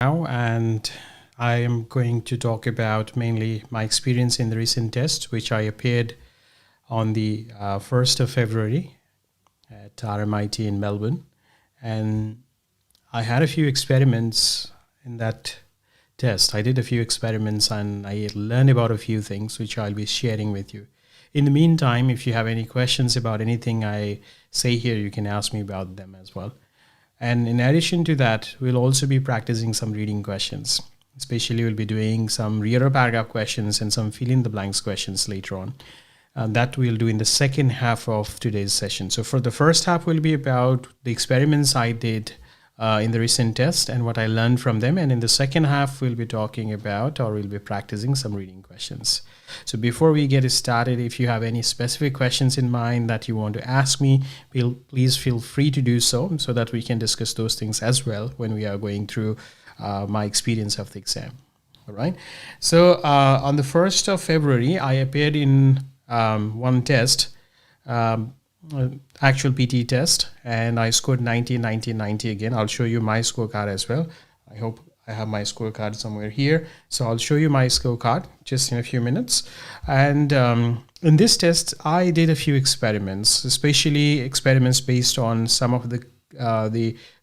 Now, and I am going to talk about mainly my experience in the recent test, which I appeared on the 1st of February at RMIT in Melbourne. And I had a few experiments in that test. I did a few experiments and I learned about a few things which I'll be sharing with you. In the meantime, if you have any questions about anything I say here, you can ask me about them as well. And in addition to that, we'll also be practicing some reading questions. Especially, we'll be doing some reader paragraph questions and some fill in the blanks questions later on. That we'll do in the second half of today's session. So for the first half will be about the experiments I did in the recent test and what I learned from them. And in the second half, we'll be talking about or we'll be practicing some reading questions. So before we get started, if you have any specific questions in mind that you want to ask me, please feel free to do so that we can discuss those things as well when we are going through my experience of the exam. All right. So on the 1st of February, I appeared in one test, actual PTE test, and I scored 90, 90, 90 again. I'll show you my scorecard as well. I hope I have my scorecard somewhere here. So I'll show you my scorecard just in a few minutes. And in this test, I did a few experiments, especially experiments based on some of the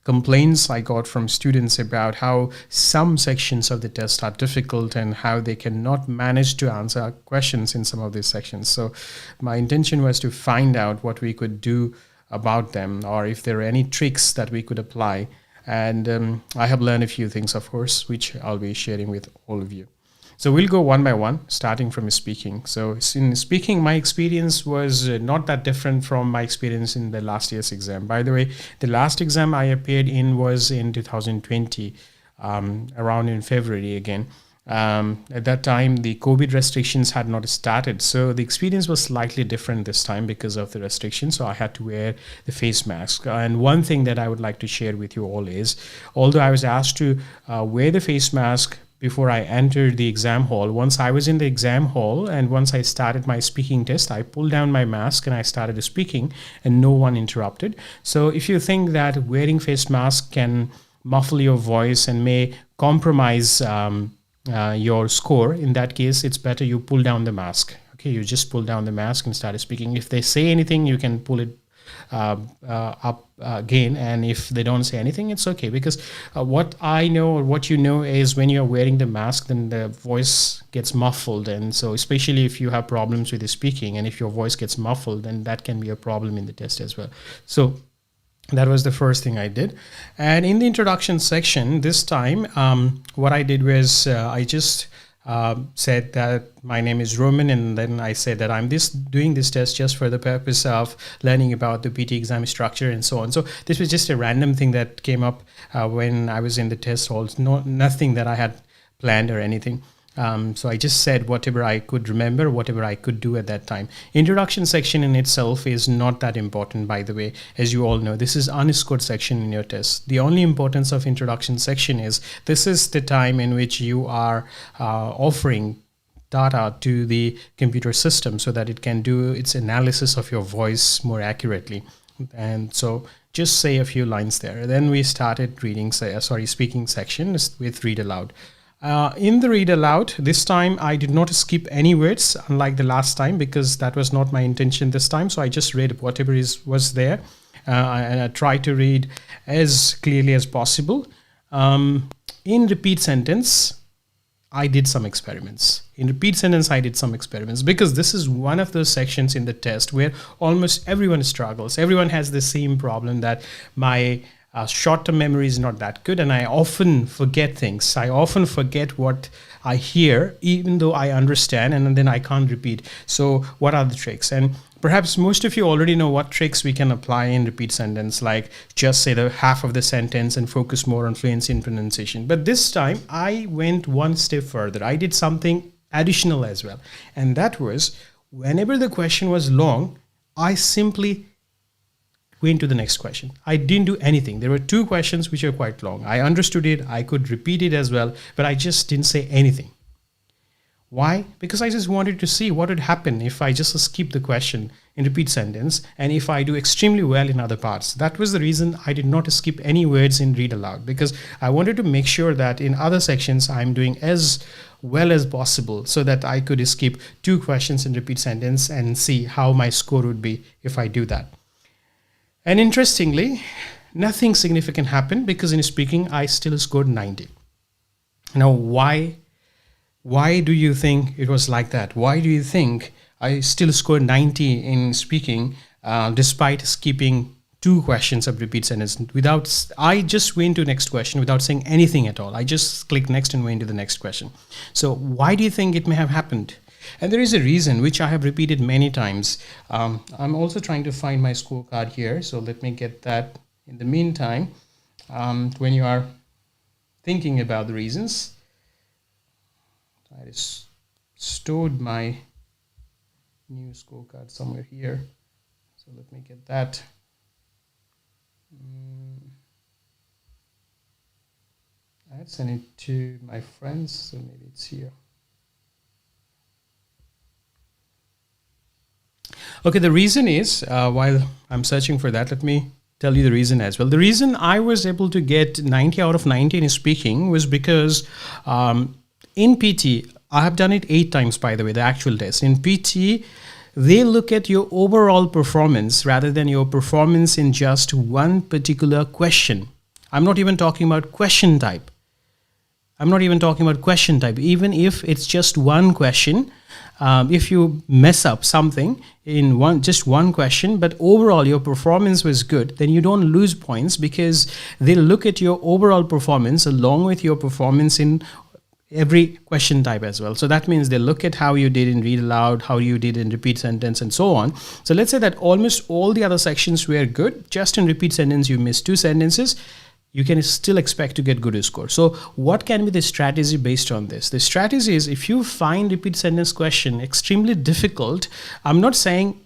complaints I got from students about how some sections of the test are difficult and how they cannot manage to answer questions in some of these sections. So my intention was to find out what we could do about them, or if there are any tricks that we could apply. And I have learned a few things, of course, which I'll be sharing with all of you. So we'll go one by one, starting from speaking. So in speaking, my experience was not that different from my experience in the last year's exam. By the way, the last exam I appeared in was in 2020, around in February again. At that time, the COVID restrictions had not started. So the experience was slightly different this time because of the restrictions. So I had to wear the face mask. And one thing that I would like to share with you all is, although I was asked to wear the face mask before I entered the exam hall, once I was in the exam hall and once I started my speaking test, I pulled down my mask and I started speaking and no one interrupted. So if you think that wearing face mask can muffle your voice and may compromise your score, in that case, it's better you pull down the mask. Okay, you just pull down the mask and start speaking. If they say anything, you can pull it up again, and if they don't say anything, it's okay, because what I know or what you know is when you're wearing the mask, then the voice gets muffled, and so especially if you have problems with the speaking and if your voice gets muffled, then that can be a problem in the test as well. So that was the first thing I did. And in the introduction section this time, what I did was I just said that my name is Roman, and then I said that I'm doing this test just for the purpose of learning about the PT exam structure and so on. So this was just a random thing that came up when I was in the test halls, nothing that I had planned or anything. So I just said whatever I could remember, whatever I could do at that time. Introduction section in itself is not that important, by the way. As you all know, this is unscored section in your test. The only importance of introduction section is this is the time in which you are offering data to the computer system so that it can do its analysis of your voice more accurately. And so just say a few lines there. Then we started speaking section with read aloud. In the read aloud, this time I did not skip any words, unlike the last time, because that was not my intention this time. So I just read whatever was there, and I tried to read as clearly as possible. In repeat sentence, I did some experiments. Because this is one of those sections in the test where almost everyone struggles. Everyone has the same problem, that my short-term memory is not that good, and I often forget things. I often forget what I hear, even though I understand, and then I can't repeat. So what are the tricks? And perhaps most of you already know what tricks we can apply in repeat sentence, like just say the half of the sentence and focus more on fluency and pronunciation. But this time I went one step further. I did something additional as well. And that was, whenever the question was long, I simply went to the next question. I didn't do anything. There were two questions which are quite long. I understood it. I could repeat it as well, but I just didn't say anything. Why? Because I just wanted to see what would happen if I just skip the question in repeat sentence and if I do extremely well in other parts. That was the reason I did not skip any words in read aloud, because I wanted to make sure that in other sections I'm doing as well as possible so that I could skip 2 questions in repeat sentence and see how my score would be if I do that. And interestingly, nothing significant happened, because in speaking I still scored 90. Now, why do you think it was like that? Why do you think I still scored 90 in speaking despite skipping 2 questions of repeat sentence? I just went to next question without saying anything at all. I just clicked next and went to the next question. So why do you think it may have happened? And there is a reason which I have repeated many times. I'm also trying to find my scorecard here. So let me get that. In the meantime, when you are thinking about the reasons, I just stored my new scorecard somewhere here. So let me get that. I had sent it to my friends, so maybe it's here. Okay, the reason is, while I'm searching for that, let me tell you the reason as well. The reason I was able to get 90 out of 90 in speaking was because in PT, I have done it 8 times, by the way, the actual test. In PT, they look at your overall performance rather than your performance in just one particular question. I'm not even talking about question type. Even if it's just one question, if you mess up something in just one question, but overall your performance was good, then you don't lose points, because they look at your overall performance along with your performance in every question type as well. So that means they look at how you did in read aloud, how you did in repeat sentence, and so on. So let's say that almost all the other sections were good. Just in repeat sentence, you missed 2 sentences. You can still expect to get good score. So what can be the strategy based on this? The strategy is, if you find repeat sentence question extremely difficult, I'm not saying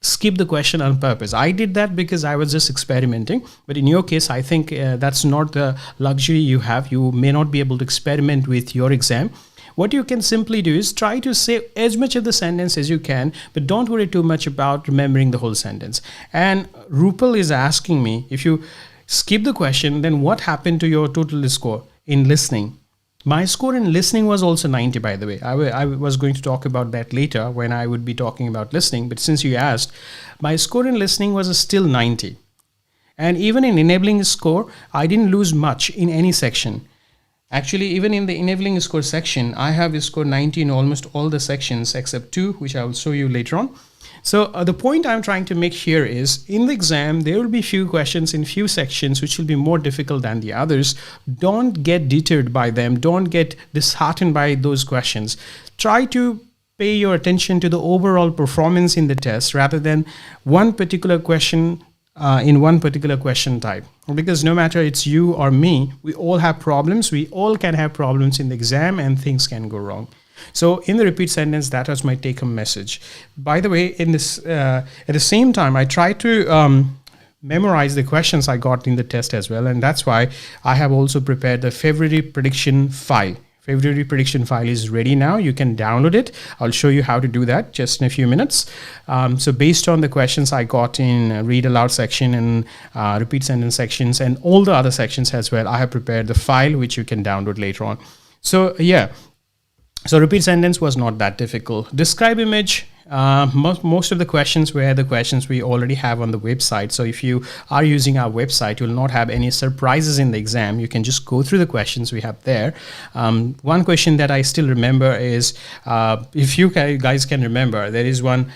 skip the question on purpose. I did that because I was just experimenting. But in your case, I think that's not the luxury you have. You may not be able to experiment with your exam. What you can simply do is try to say as much of the sentence as you can, but don't worry too much about remembering the whole sentence. And Rupal is asking me, if you skip the question, then what happened to your total score in listening? My score in listening was also 90, by the way. I was going to talk about that later when I would be talking about listening. But since you asked, my score in listening was still 90. And even in enabling score, I didn't lose much in any section. Actually, even in the enabling score section, I have scored 90 in almost all the sections except 2, which I will show you later on. So the point I'm trying to make here is, in the exam, there will be few questions in few sections which will be more difficult than the others. Don't get deterred by them. Don't get disheartened by those questions. Try to pay your attention to the overall performance in the test rather than one particular question in one particular question type. Because no matter it's you or me, we all have problems. We all can have problems in the exam and things can go wrong. So in the repeat sentence, that was my take-home message. By the way, in this at the same time, I tried to memorize the questions I got in the test as well, and that's why I have also prepared the February prediction file. February prediction file is ready now. You can download it. I'll show you how to do that just in a few minutes. So based on the questions I got in read aloud section and repeat sentence sections and all the other sections as well, I have prepared the file which you can download later on. So yeah. So repeat sentence was not that difficult. Describe image, most of the questions were the questions we already have on the website. So if you are using our website, you will not have any surprises in the exam. You can just go through the questions we have there. One question that I still remember is, if you guys can remember, there is one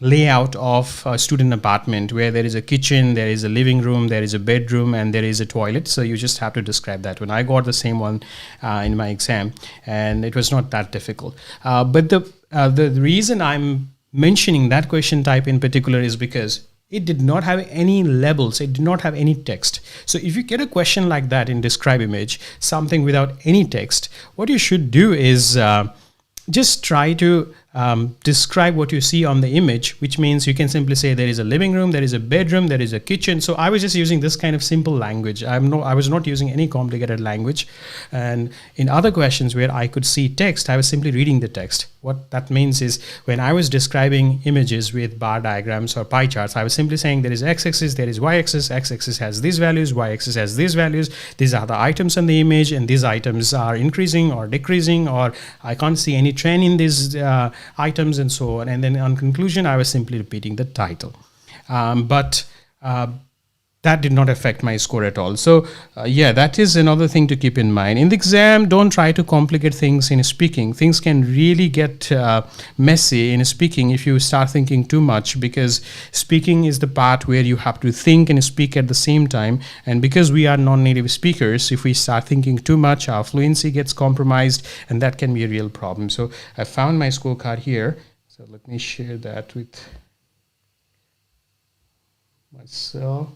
layout of a student apartment where there is a kitchen, there is a living room, there is a bedroom, and there is a toilet. So you just have to describe that one. I got the same one in my exam, and it was not that difficult. But the reason I'm mentioning that question type in particular is because it did not have any labels. It did not have any text. So if you get a question like that in describe image, something without any text, what you should do is just try to describe what you see on the image, which means you can simply say there is a living room, there is a bedroom, there is a kitchen. So I was just using this kind of simple language. I was not using any complicated language. And in other questions where I could see text, I was simply reading the text. What that means is when I was describing images with bar diagrams or pie charts, I was simply saying there is x-axis, there is y-axis, x-axis has these values, y-axis has these values, these are the items on the image, and these items are increasing or decreasing, or I can't see any trend in these items, and so on. And then on conclusion, I was simply repeating the title. But that did not affect my score at all. So yeah, that is another thing to keep in mind. In the exam, don't try to complicate things in speaking. Things can really get messy in speaking if you start thinking too much, because speaking is the part where you have to think and speak at the same time. And because we are non-native speakers, if we start thinking too much, our fluency gets compromised, and that can be a real problem. So I found my scorecard here. So let me share that with myself.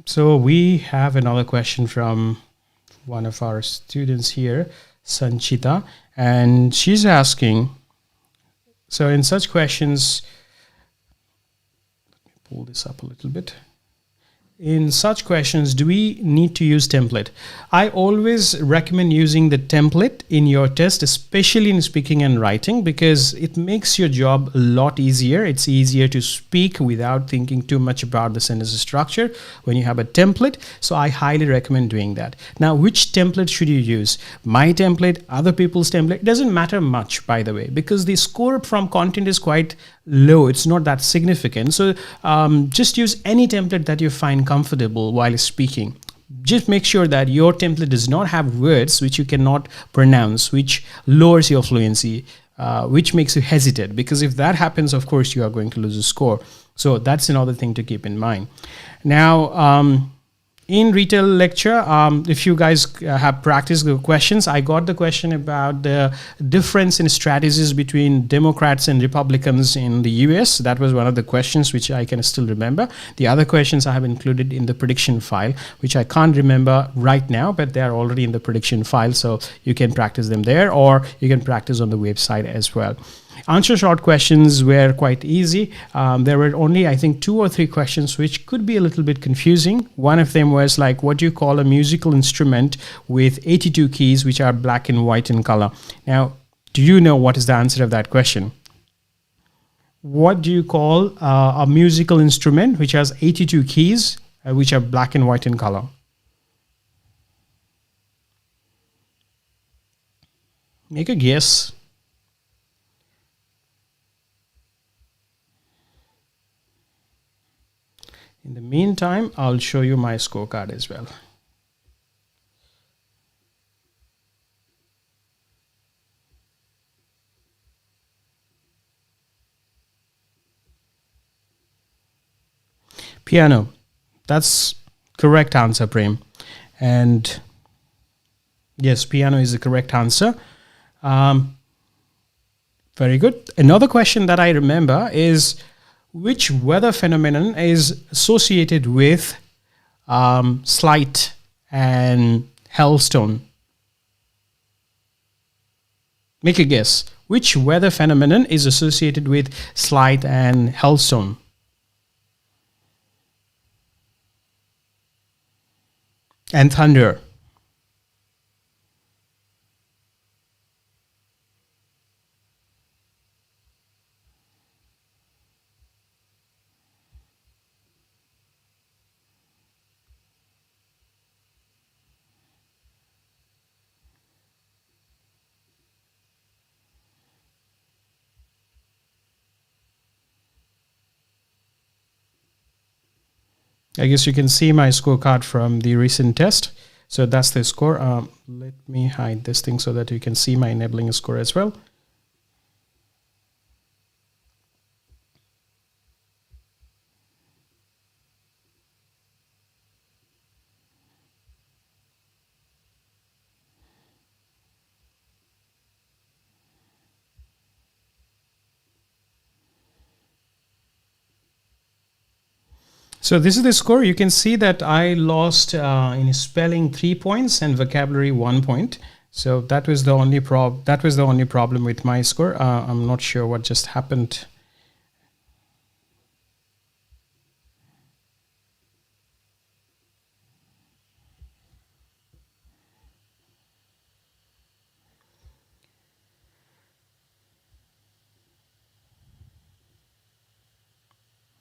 So we have another question from one of our students here, Sanchita, and she's asking, so in such questions, let me pull this up a little bit. In such questions, do we need to use template? I always recommend using the template in your test, especially in speaking and writing, because it makes your job a lot easier. It's easier to speak without thinking too much about the sentence structure when you have a template. So I highly recommend doing that. Now, which template should you use? My template, other people's template, it doesn't matter much, by the way, because the score from content is quite low. It's not that significant. So just use any template that you find comfortable while speaking. Just make sure that your template does not have words which you cannot pronounce, which lowers your fluency, which makes you hesitate, because if that happens, of course, you are going to lose a score. So that's another thing to keep in mind. Now, in retail lecture, if you guys have practiced the questions, I got the question about the difference in strategies between Democrats and Republicans in the US. That was one of the questions which I can still remember. The other questions I have included in the prediction file, which I can't remember right now, but they are already in the prediction file. So you can practice them there, or you can practice on the website as well. Answer short questions were quite easy. There were only, I think, 2 or 3 questions which could be a little bit confusing. One of them was like, what do you call a musical instrument with 82 keys which are black and white in color? Now, do you know what is the answer of that question? What do you call a musical instrument which has 82 keys which are black and white in color? Make a guess. In the meantime, I'll show you my scorecard as well. Piano. That's correct answer, Prem. And yes, piano is the correct answer. Very good. Another question that I remember is, which weather phenomenon is associated with sleet and hailstone? Make a guess. Which weather phenomenon is associated with sleet and hailstone? And thunder. I guess you can see my scorecard from the recent test. So that's the score. Let me hide this thing so that you can see my enabling score as well. So this is the score. You can see that I lost in spelling 3 points and vocabulary 1 point. So that was the only problem with my score. I'm not sure what just happened.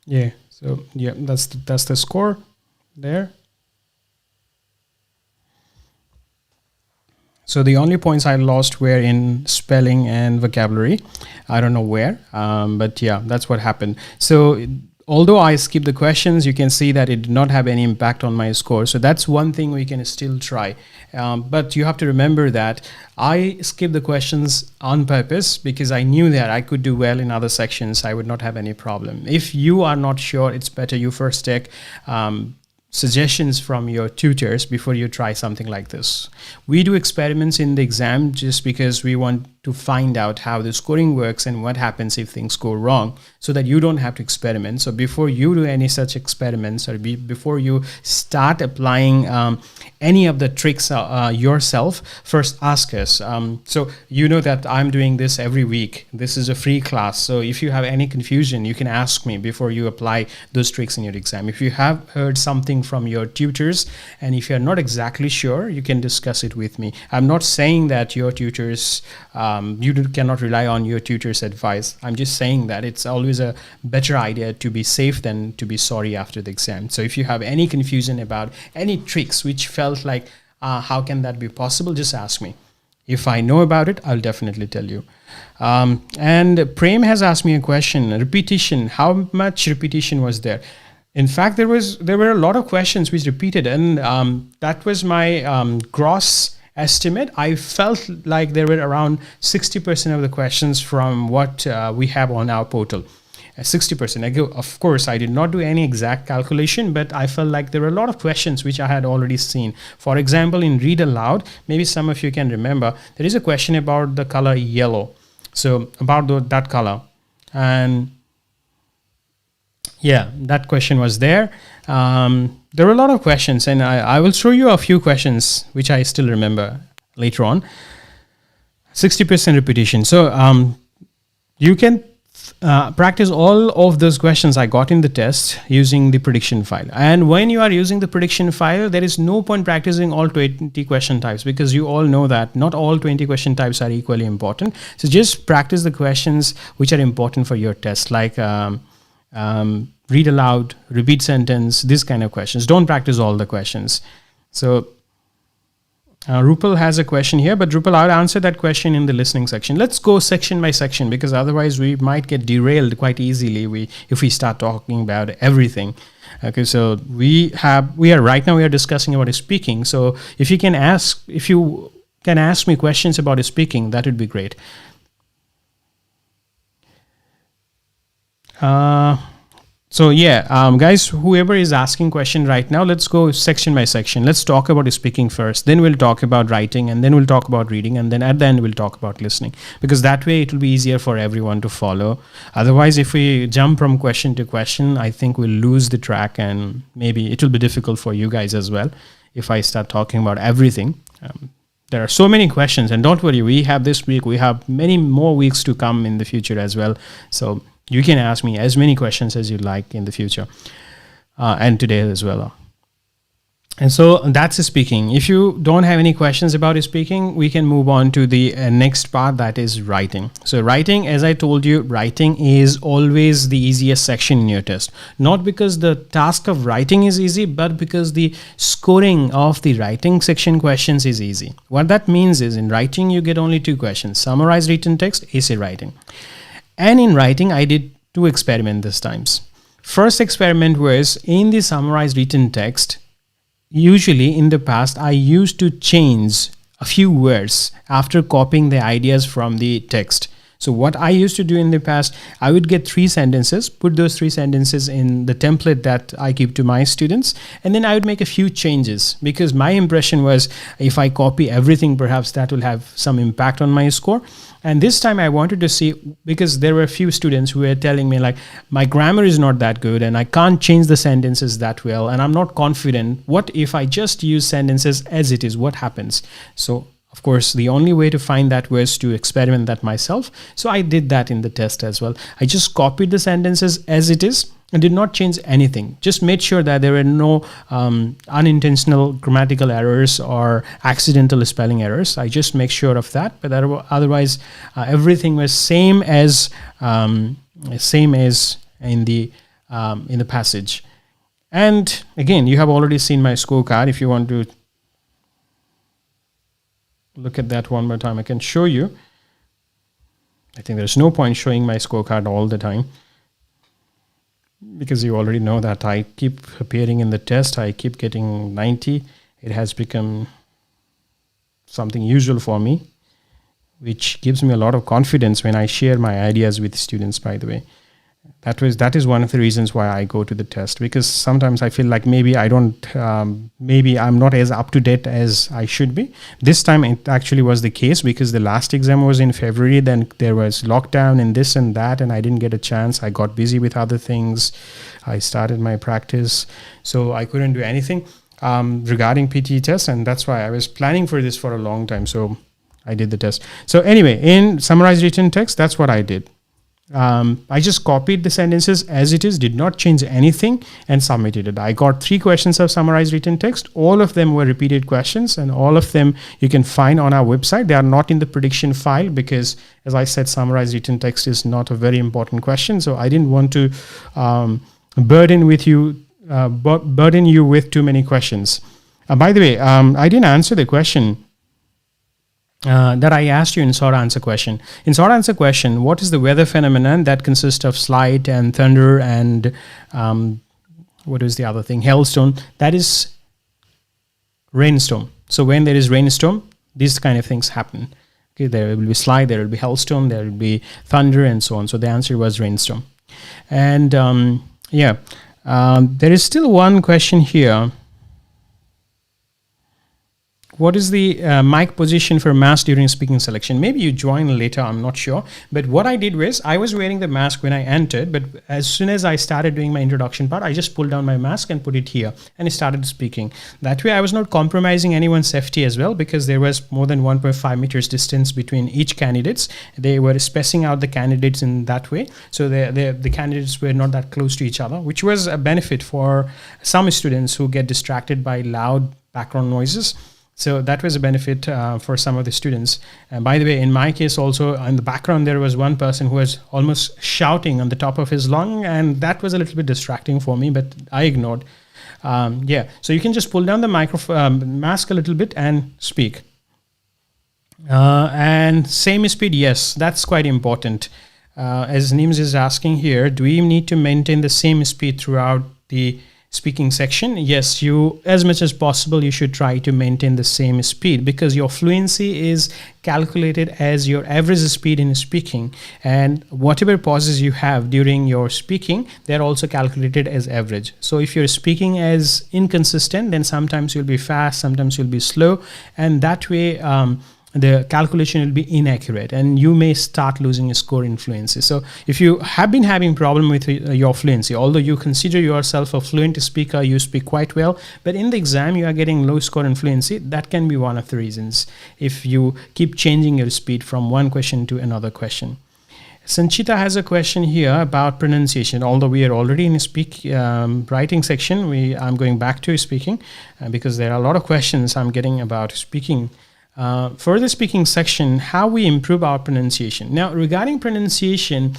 Yeah. So yeah, that's the score there. So the only points I lost were in spelling and vocabulary. I don't know where, but yeah, that's what happened. So although I skipped the questions, you can see that it did not have any impact on my score. So that's one thing we can still try. But you have to remember that I skipped the questions on purpose because I knew that I could do well in other sections. I would not have any problem. If you are not sure, it's better you first take suggestions from your tutors before you try something like this. We do experiments in the exam just because we want to find out how the scoring works and what happens if things go wrong, so that you don't have to experiment. So before you do any such experiments, or before you start applying any of the tricks yourself, first ask us. So you know that I'm doing this every week. This is a free class. So if you have any confusion, you can ask me before you apply those tricks in your exam. If you have heard something from your tutors and if you're not exactly sure, you can discuss it with me. I'm not saying that your tutors, cannot rely on your tutor's advice. I'm just saying that it's always a better idea to be safe than to be sorry after the exam. So if you have any confusion about any tricks which felt like, how can that be possible, just ask me. If I know about it, I'll definitely tell you. And Prem has asked me a question, repetition, how much repetition was there? In fact, there were a lot of questions which repeated, and that was my gross estimate. I felt like there were around 60% of the questions from what we have on our portal. 60%. Of course, I did not do any exact calculation, but I felt like there were a lot of questions which I had already seen. For example, in read aloud, maybe some of you can remember, there is a question about the color yellow. So about that color. And yeah, that question was there. There were a lot of questions, and I will show you a few questions which I still remember later on. 60% repetition. So you can practice all of those questions I got in the test using the prediction file. And when you are using the prediction file, there is no point practicing all 20 question types, because you all know that not all 20 question types are equally important. So just practice the questions which are important for your test, like read aloud, repeat sentence, this kind of questions. Don't practice all the questions. So Rupal has a question here, but Rupal, I'll answer that question in the listening section. Let's go section by section, because otherwise we might get derailed quite easily if we start talking about everything. Okay, so we are discussing about speaking. So if you can ask me questions about speaking, that would be great. So yeah, guys, whoever is asking question right now, let's go section by section. Let's talk about speaking first, then we'll talk about writing, and then we'll talk about reading, and then at the end we'll talk about listening, because that way it will be easier for everyone to follow. Otherwise, if we jump from question to question, I think we'll lose the track, and maybe it will be difficult for you guys as well if I start talking about everything. There are so many questions, and don't worry, we have this week, we have many more weeks to come in the future as well. So you can ask me as many questions as you like in the future, and today as well. And so that's speaking. If you don't have any questions about speaking, we can move on to the next part, that is writing. So writing, as I told you, writing is always the easiest section in your test. Not because the task of writing is easy, but because the scoring of the writing section questions is easy. What that means is, in writing, you get only 2 questions: summarize written text, essay writing. And in writing, I did 2 experiments this times. First experiment was in the summarized written text. Usually in the past, I used to change a few words after copying the ideas from the text. So what I used to do in the past, I would get 3 sentences, put those 3 sentences in the template that I give to my students, and then I would make a few changes, because my impression was if I copy everything, perhaps that will have some impact on my score. And this time I wanted to see, because there were a few students who were telling me like, my grammar is not that good and I can't change the sentences that well, and I'm not confident. What if I just use sentences as it is? What happens? So of course, the only way to find that was to experiment that myself. So I did that in the test as well. I just copied the sentences as it is and did not change anything. Just made sure that there were no unintentional grammatical errors or accidental spelling errors. I just make sure of that. But otherwise, everything was same as in the passage. And again, you have already seen my scorecard. If you want to look at that one more time, I can show you. I think there's no point showing my scorecard all the time, because you already know that I keep appearing in the test. I keep getting 90. It has become something usual for me, which gives me a lot of confidence when I share my ideas with students, by the way. That is one of the reasons why I go to the test, because sometimes I feel like maybe maybe I'm not as up to date as I should be. This time it actually was the case, because the last exam was in February, then there was lockdown and this and that, and I didn't get a chance. I got busy with other things. I started my practice, so I couldn't do anything regarding PTE test, and that's why I was planning for this for a long time. So I did the test. So anyway, in summarized written text, that's what I did. I just copied the sentences as it is, did not change anything, and submitted it. I got 3 questions of summarized written text. All of them were repeated questions, and all of them you can find on our website. They are not in the prediction file because, as I said, summarized written text is not a very important question. So I didn't want to burden you with too many questions. By the way, I didn't answer the question that I asked you in short answer question. In short answer question, what is the weather phenomenon that consists of light and thunder and what is the other thing? Hailstone. That is rainstorm. So when there is rainstorm, these kind of things happen. Okay, there will be slide, there will be hailstone, there will be thunder, and so on. So the answer was rainstorm. And there is still one question here. What is the mic position for mask during speaking selection? Maybe you join later, I'm not sure. But what I did was, I was wearing the mask when I entered, but as soon as I started doing my introduction part, I just pulled down my mask and put it here, and I started speaking. That way I was not compromising anyone's safety as well, because there was more than 1.5 meters distance between each candidates. They were spacing out the candidates in that way. So the candidates were not that close to each other, which was a benefit for some students who get distracted by loud background noises. So that was a benefit for some of the students. And by the way, in my case also, in the background, there was one person who was almost shouting on the top of his lung, and that was a little bit distracting for me, but I ignored. So you can just pull down the mask a little bit and speak. And same speed, yes, that's quite important. As Nims is asking here, do we need to maintain the same speed throughout the speaking section? Yes, you, as much as possible, you should try to maintain the same speed, because your fluency is calculated as your average speed in speaking, and whatever pauses you have during your speaking, they're also calculated as average. So if you're speaking as inconsistent, then sometimes you'll be fast, sometimes you'll be slow, and that way the calculation will be inaccurate, and you may start losing your score in fluency. So if you have been having problem with your fluency, although you consider yourself a fluent speaker, you speak quite well, but in the exam you are getting low score in fluency, that can be one of the reasons if you keep changing your speed from one question to another question. Sanchita has a question here about pronunciation. Although we are already in writing section, I'm going back to speaking because there are a lot of questions I'm getting about speaking. For the speaking section, how we improve our pronunciation. Now, regarding pronunciation,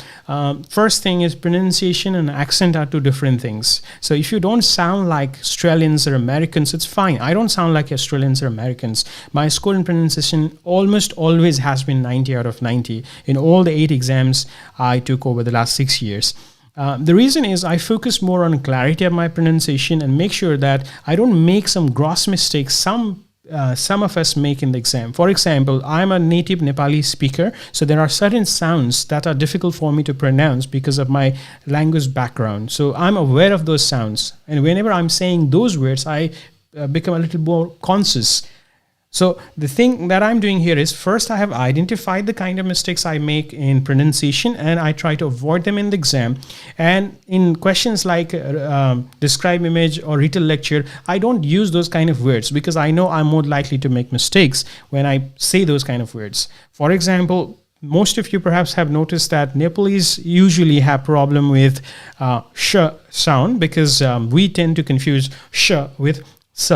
first thing is pronunciation and accent are 2 different things. So if you don't sound like Australians or Americans, it's fine. I don't sound like Australians or Americans. My score in pronunciation almost always has been 90 out of 90 in all the 8 exams I took over the last 6 years. The reason is I focus more on clarity of my pronunciation and make sure that I don't make some gross mistakes. Some some of us make in the exam. For example, I'm a native Nepali speaker, so there are certain sounds that are difficult for me to pronounce because of my language background. So I'm aware of those sounds, and whenever I'm saying those words, I become a little more conscious. So the thing that I'm doing here is, first I have identified the kind of mistakes I make in pronunciation, and I try to avoid them in the exam. And in questions like describe image or retail lecture, I don't use those kind of words because I know I'm more likely to make mistakes when I say those kind of words. For example, most of you perhaps have noticed that Nepalese usually have problem with sh sound because we tend to confuse sh with s.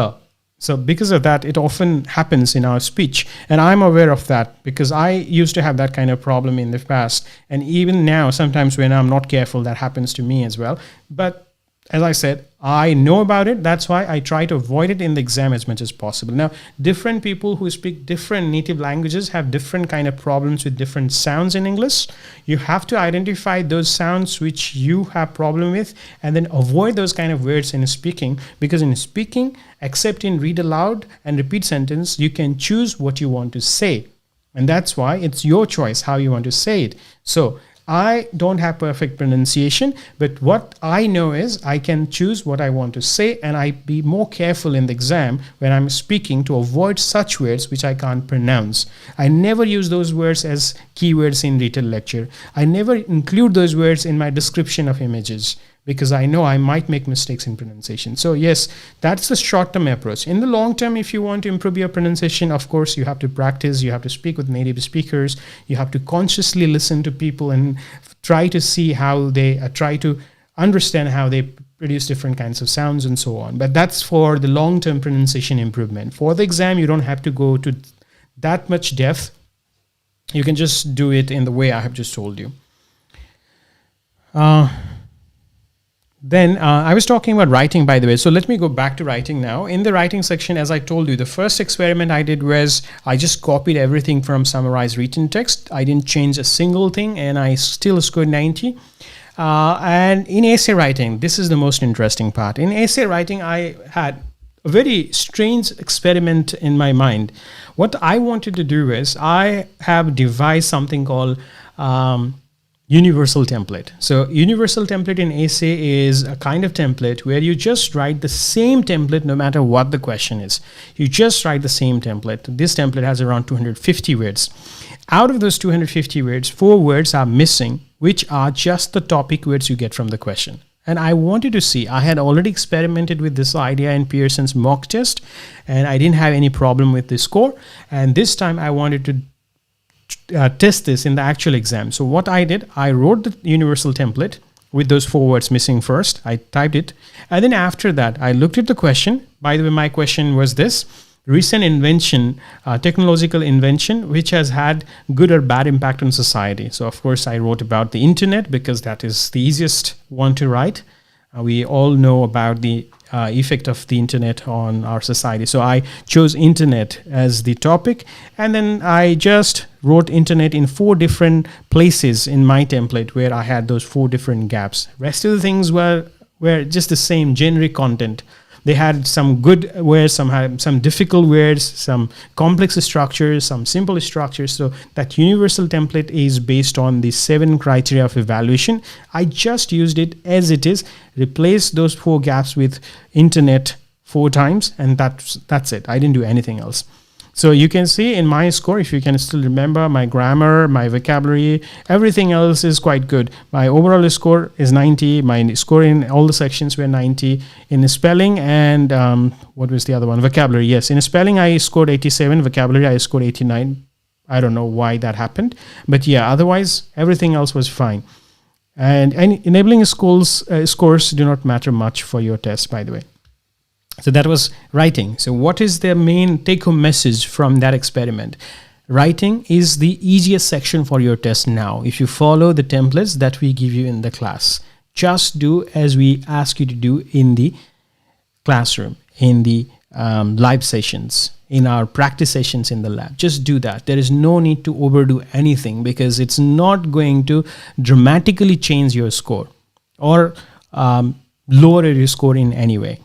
So because of that, it often happens in our speech. And I'm aware of that because I used to have that kind of problem in the past. And even now, sometimes when I'm not careful, that happens to me as well. But as I said, I know about it. That's why I try to avoid it in the exam as much as possible. Now, different people who speak different native languages have different kind of problems with different sounds in English. You have to identify those sounds which you have problem with and then avoid those kind of words in speaking, because in speaking, except in read aloud and repeat sentence, you can choose what you want to say. And that's why it's your choice how you want to say it. So I don't have perfect pronunciation, but what I know is I can choose what I want to say, and I be more careful in the exam when I'm speaking to avoid such words which I can't pronounce. I never use those words as keywords in retail lecture. I never include those words in my description of images because I know I might make mistakes in pronunciation. So yes, that's the short-term approach. In the long term, if you want to improve your pronunciation, of course, you have to practice, you have to speak with native speakers, you have to consciously listen to people and try to see how they, try to understand how they produce different kinds of sounds and so on. But that's for the long-term pronunciation improvement. For the exam, you don't have to go to that much depth. You can just do it in the way I have just told you. Then I was talking about writing, by the way. So let me go back to writing now. In the writing section, as I told you, the first experiment I did was I just copied everything from summarized written text. I didn't change a single thing, and I still scored 90. And in essay writing, this is the most interesting part. In essay writing, I had a very strange experiment in my mind. What I wanted to do is I have devised something called universal template. So universal template in essay is a kind of template where you just write the same template no matter what the question is. You just write the same template. This template has around 250 words. Out of those 250 words, 4 words are missing, which are just the topic words you get from the question. And I wanted to see, I had already experimented with this idea in Pearson's mock test, and I didn't have any problem with the score. And this time I wanted to test this in the actual exam. So what I did, I wrote the universal template with those 4 words missing first. I typed it. And then after that, I looked at the question. By the way, my question was this: recent invention, technological invention, which has had good or bad impact on society. So of course, I wrote about the internet because that is the easiest one to write. We all know about the effect of the internet on our society. So I chose internet as the topic, and then I just wrote internet in 4 different places in my template where I had those 4 different gaps. Rest of the things were just the same generic content. They had some good words, some had some difficult words, some complex structures, some simple structures. So that universal template is based on the 7 criteria of evaluation. I just used it as it is, replaced those 4 gaps with internet 4 times, and that's it. I didn't do anything else. So you can see in my score, if you can still remember, my grammar, my vocabulary, everything else is quite good. My overall score is 90. My score in all the sections were 90. In spelling and what was the other one? Vocabulary. Yes, in spelling I scored 87. Vocabulary I scored 89. I don't know why that happened, but yeah, otherwise everything else was fine. And enabling scores do not matter much for your test, by the way. So that was writing. So what is the main take-home message from that experiment? Writing is the easiest section for your test now. If you follow the templates that we give you in the class, just do as we ask you to do in the classroom, in the live sessions, in our practice sessions in the lab. Just do that. There is no need to overdo anything because it's not going to dramatically change your score or lower your score in any way.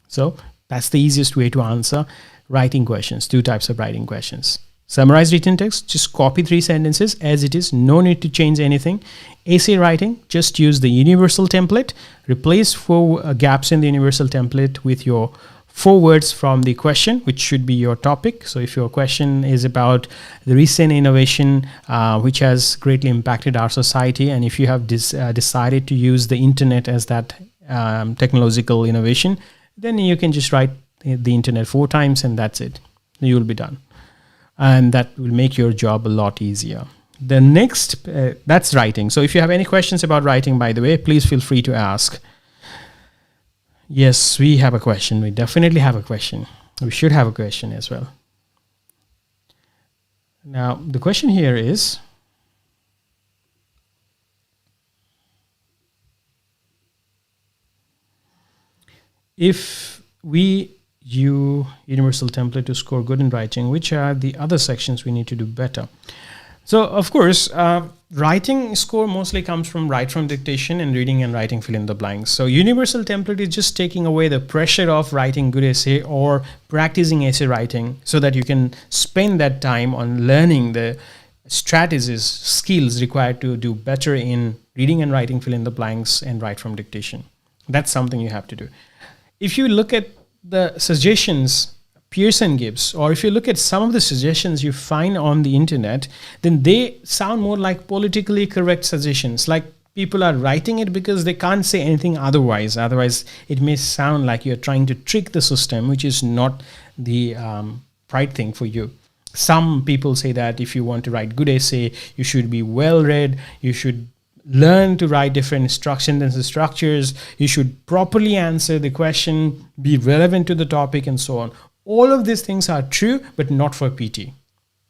So that's the easiest way to answer. writing questions, 2 types of writing questions. Summarize written text, just copy 3 sentences as it is, no need to change anything. Essay writing, just use the universal template, replace 4 gaps in the universal template with your 4 words from the question, which should be your topic. So if your question is about the recent innovation which has greatly impacted our society, and if you have decided to use the internet as that technological innovation, then you can just write the internet 4 times and that's it. You will be done. And that will make your job a lot easier. The next, that's writing. So if you have any questions about writing, by the way, please feel free to ask. Yes, we have a question. We definitely have a question. We should have a question as well. Now, the question here is, if we use universal template to score good in writing, which are the other sections we need to do better? So, of course, writing score mostly comes from write from dictation and reading and writing fill in the blanks. So universal template is just taking away the pressure of writing good essay or practicing essay writing so that you can spend that time on learning the strategies, skills required to do better in reading and writing fill in the blanks and write from dictation. That's something you have to do. If you look at the suggestions Pearson gives, or if you look at some of the suggestions you find on the internet, then they sound more like politically correct suggestions. Like people are writing it because they can't say anything otherwise. Otherwise, it may sound like you're trying to trick the system, which is not the right thing for you. Some people say that if you want to write good essay, you should be well read, you should learn to write different instructions and structures, you should properly answer the question, be relevant to the topic, and so on. All of these things are true, but not for PT.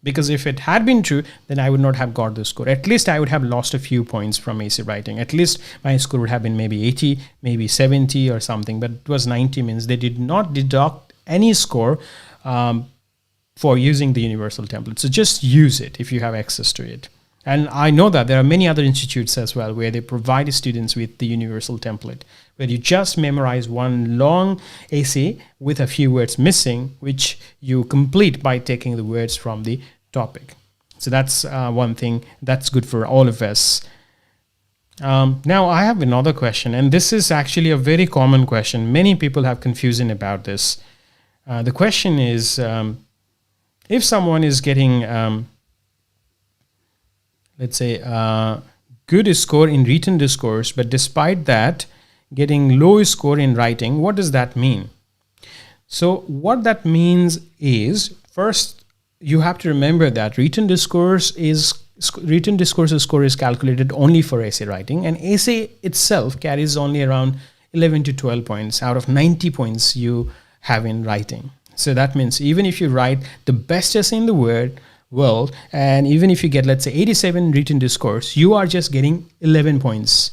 Because if it had been true, then I would not have got the score. At least I would have lost a few points from essay writing. At least my score would have been maybe 80, maybe 70 or something. But it was 90, means they did not deduct any score for using the universal template. So just use it if you have access to it. And I know that there are many other institutes as well where they provide students with the universal template, where you just memorize one long essay with a few words missing, which you complete by taking the words from the topic. So that's one thing that's good for all of us. Now I have another question, and this is actually a very common question. Many people have confusion about this. The question is, if someone is getting let's say good score in written discourse, but despite that getting low score in writing, what does that mean? So what that means is, first you have to remember that written discourse score is calculated only for essay writing, and essay itself carries only around 11 to 12 points out of 90 points you have in writing. So that means even if you write the best essay in the world, and even if you get, let's say, 87 written discourse, you are just getting 11 points.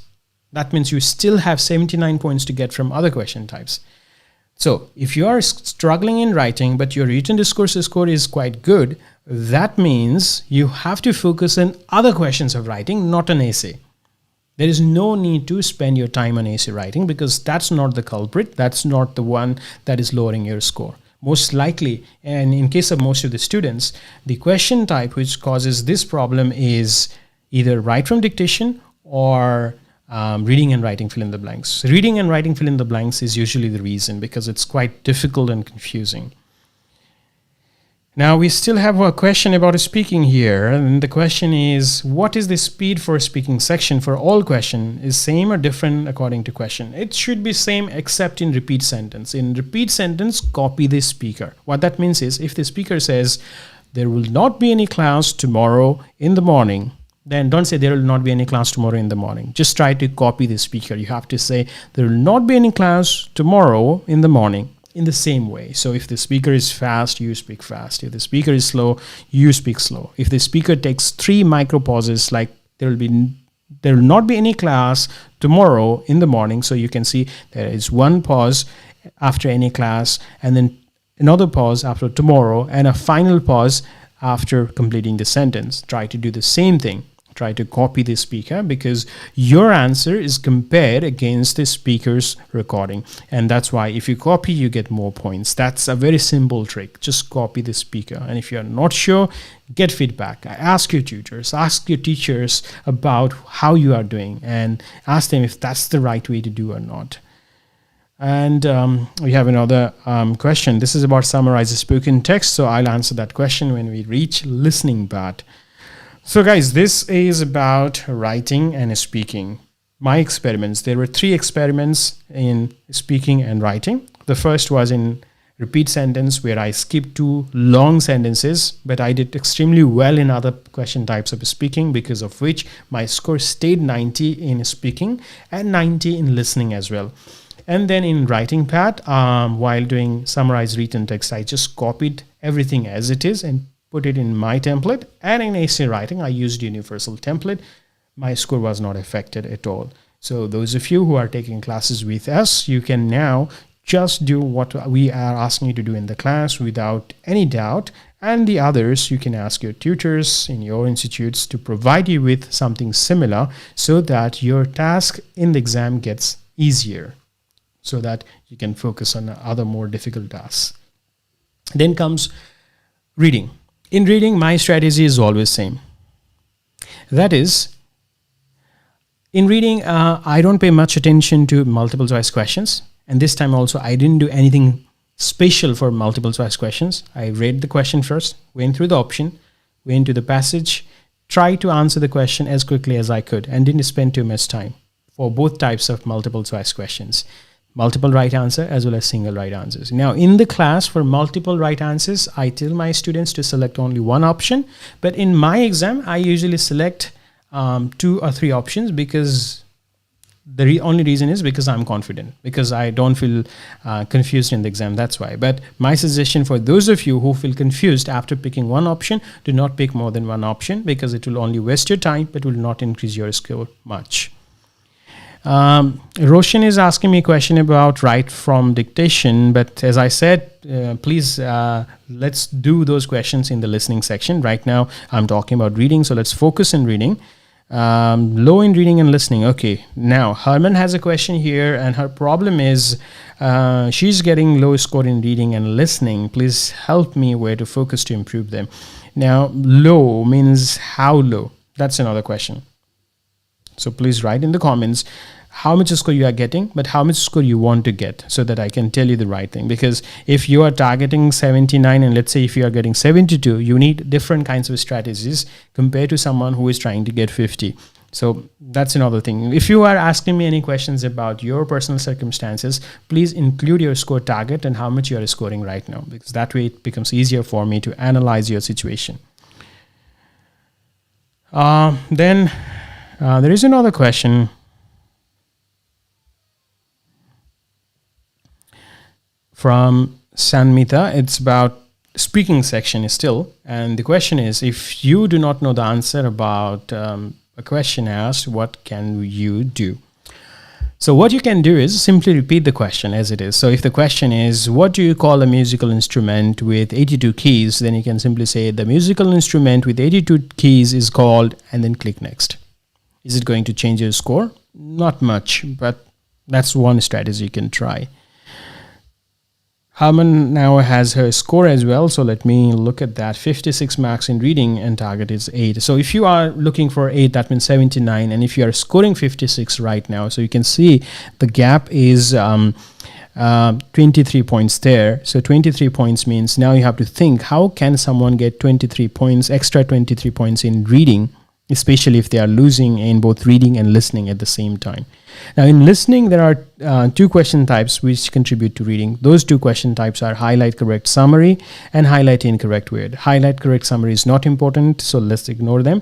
That means you still have 79 points to get from other question types. So if you are struggling in writing, but your written discourse score is quite good, that means you have to focus on other questions of writing, not an essay. There is no need to spend your time on essay writing, because that's not the culprit. That's not the one that is lowering your score. Most likely, and in case of most of the students, the question type which causes this problem is either write from dictation or reading and writing fill in the blanks. Reading and writing fill in the blanks is usually the reason, because it's quite difficult and confusing. Now we still have a question about speaking here, and the question is, what is the speed for speaking section for all question? Is same or different according to question? It should be same except in repeat sentence. In repeat sentence, copy the speaker. What that means is, if the speaker says there will not be any class tomorrow in the morning, then don't say there will not be any class tomorrow in the morning. Just try to copy the speaker. You have to say there will not be any class tomorrow in the morning, in the same way. So if the speaker is fast, you speak fast. If the speaker is slow, you speak slow. If the speaker takes 3 micro pauses, like there will not be any class tomorrow in the morning, so you can see there is one pause after any class, and then another pause after tomorrow, and a final pause after completing the sentence. Try to do the same thing. try to copy the speaker, because your answer is compared against the speaker's recording. And that's why if you copy, you get more points. That's a very simple trick. Just copy the speaker. And if you're not sure, get feedback. Ask your tutors, ask your teachers about how you are doing, and ask them if that's the right way to do or not. And we have another question. This is about summarize the spoken text. So I'll answer that question when we reach listening part. So guys, this is about writing and speaking. My experiments, there were 3 experiments in speaking and writing. The first was in repeat sentence, where I skipped 2 long sentences, but I did extremely well in other question types of speaking, because of which my score stayed 90 in speaking and 90 in listening as well. And then in writing part, while doing summarized written text, I just copied everything as it is and put it in my template. And in essay writing, I used universal template. My score was not affected at all. So those of you who are taking classes with us, you can now just do what we are asking you to do in the class without any doubt. And the others, you can ask your tutors in your institutes to provide you with something similar, so that your task in the exam gets easier, so that you can focus on other more difficult tasks. Then comes reading. In reading, my strategy is always same. That is, in reading, I don't pay much attention to multiple choice questions. And this time also, I didn't do anything special for multiple choice questions. I read the question first, went through the option, went to the passage, tried to answer the question as quickly as I could, and didn't spend too much time for both types of multiple choice questions. Multiple right answer as well as single right answers. Now in the class, for multiple right answers, I tell my students to select only one option. But in my exam, I usually select 2 or 3 options, because the only reason is because I'm confident, because I don't feel confused in the exam. That's why. But my suggestion for those of you who feel confused after picking one option, do not pick more than one option, because it will only waste your time, but will not increase your score much. Roshan is asking me a question about write from dictation, but as I said, please let's do those questions in the listening section. Right now I'm talking about reading, so let's focus on reading. Low in reading and listening. Okay, now Herman has a question here, and her problem is she's getting low score in reading and listening. Please help me where to focus to improve them. Now low means how low? That's another question. So please write in the comments how much score you are getting, but how much score you want to get, so that I can tell you the right thing. Because if you are targeting 79, and let's say if you are getting 72, you need different kinds of strategies compared to someone who is trying to get 50. So that's another thing. If you are asking me any questions about your personal circumstances, please include your score target and how much you are scoring right now, because that way it becomes easier for me to analyze your situation. Then there is another question. From Sanmita, it's about speaking section still. And the question is, if you do not know the answer about a question asked, what can you do? So what you can do is simply repeat the question as it is. So if the question is, what do you call a musical instrument with 82 keys? Then you can simply say the musical instrument with 82 keys is called, and then click next. Is it going to change your score? Not much, but that's one strategy you can try. Harman now has her score as well, so let me look at that. 56 marks in reading, and target is 8. So if you are looking for 8, that means 79, and if you are scoring 56 right now, so you can see the gap is 23 points there. So 23 points means now you have to think, how can someone get 23 points, extra 23 points in reading, especially if they are losing in both reading and listening at the same time. Now in listening, there are 2 question types which contribute to reading. Those 2 question types are highlight correct summary and highlight incorrect word. Highlight correct summary is not important, so let's ignore them.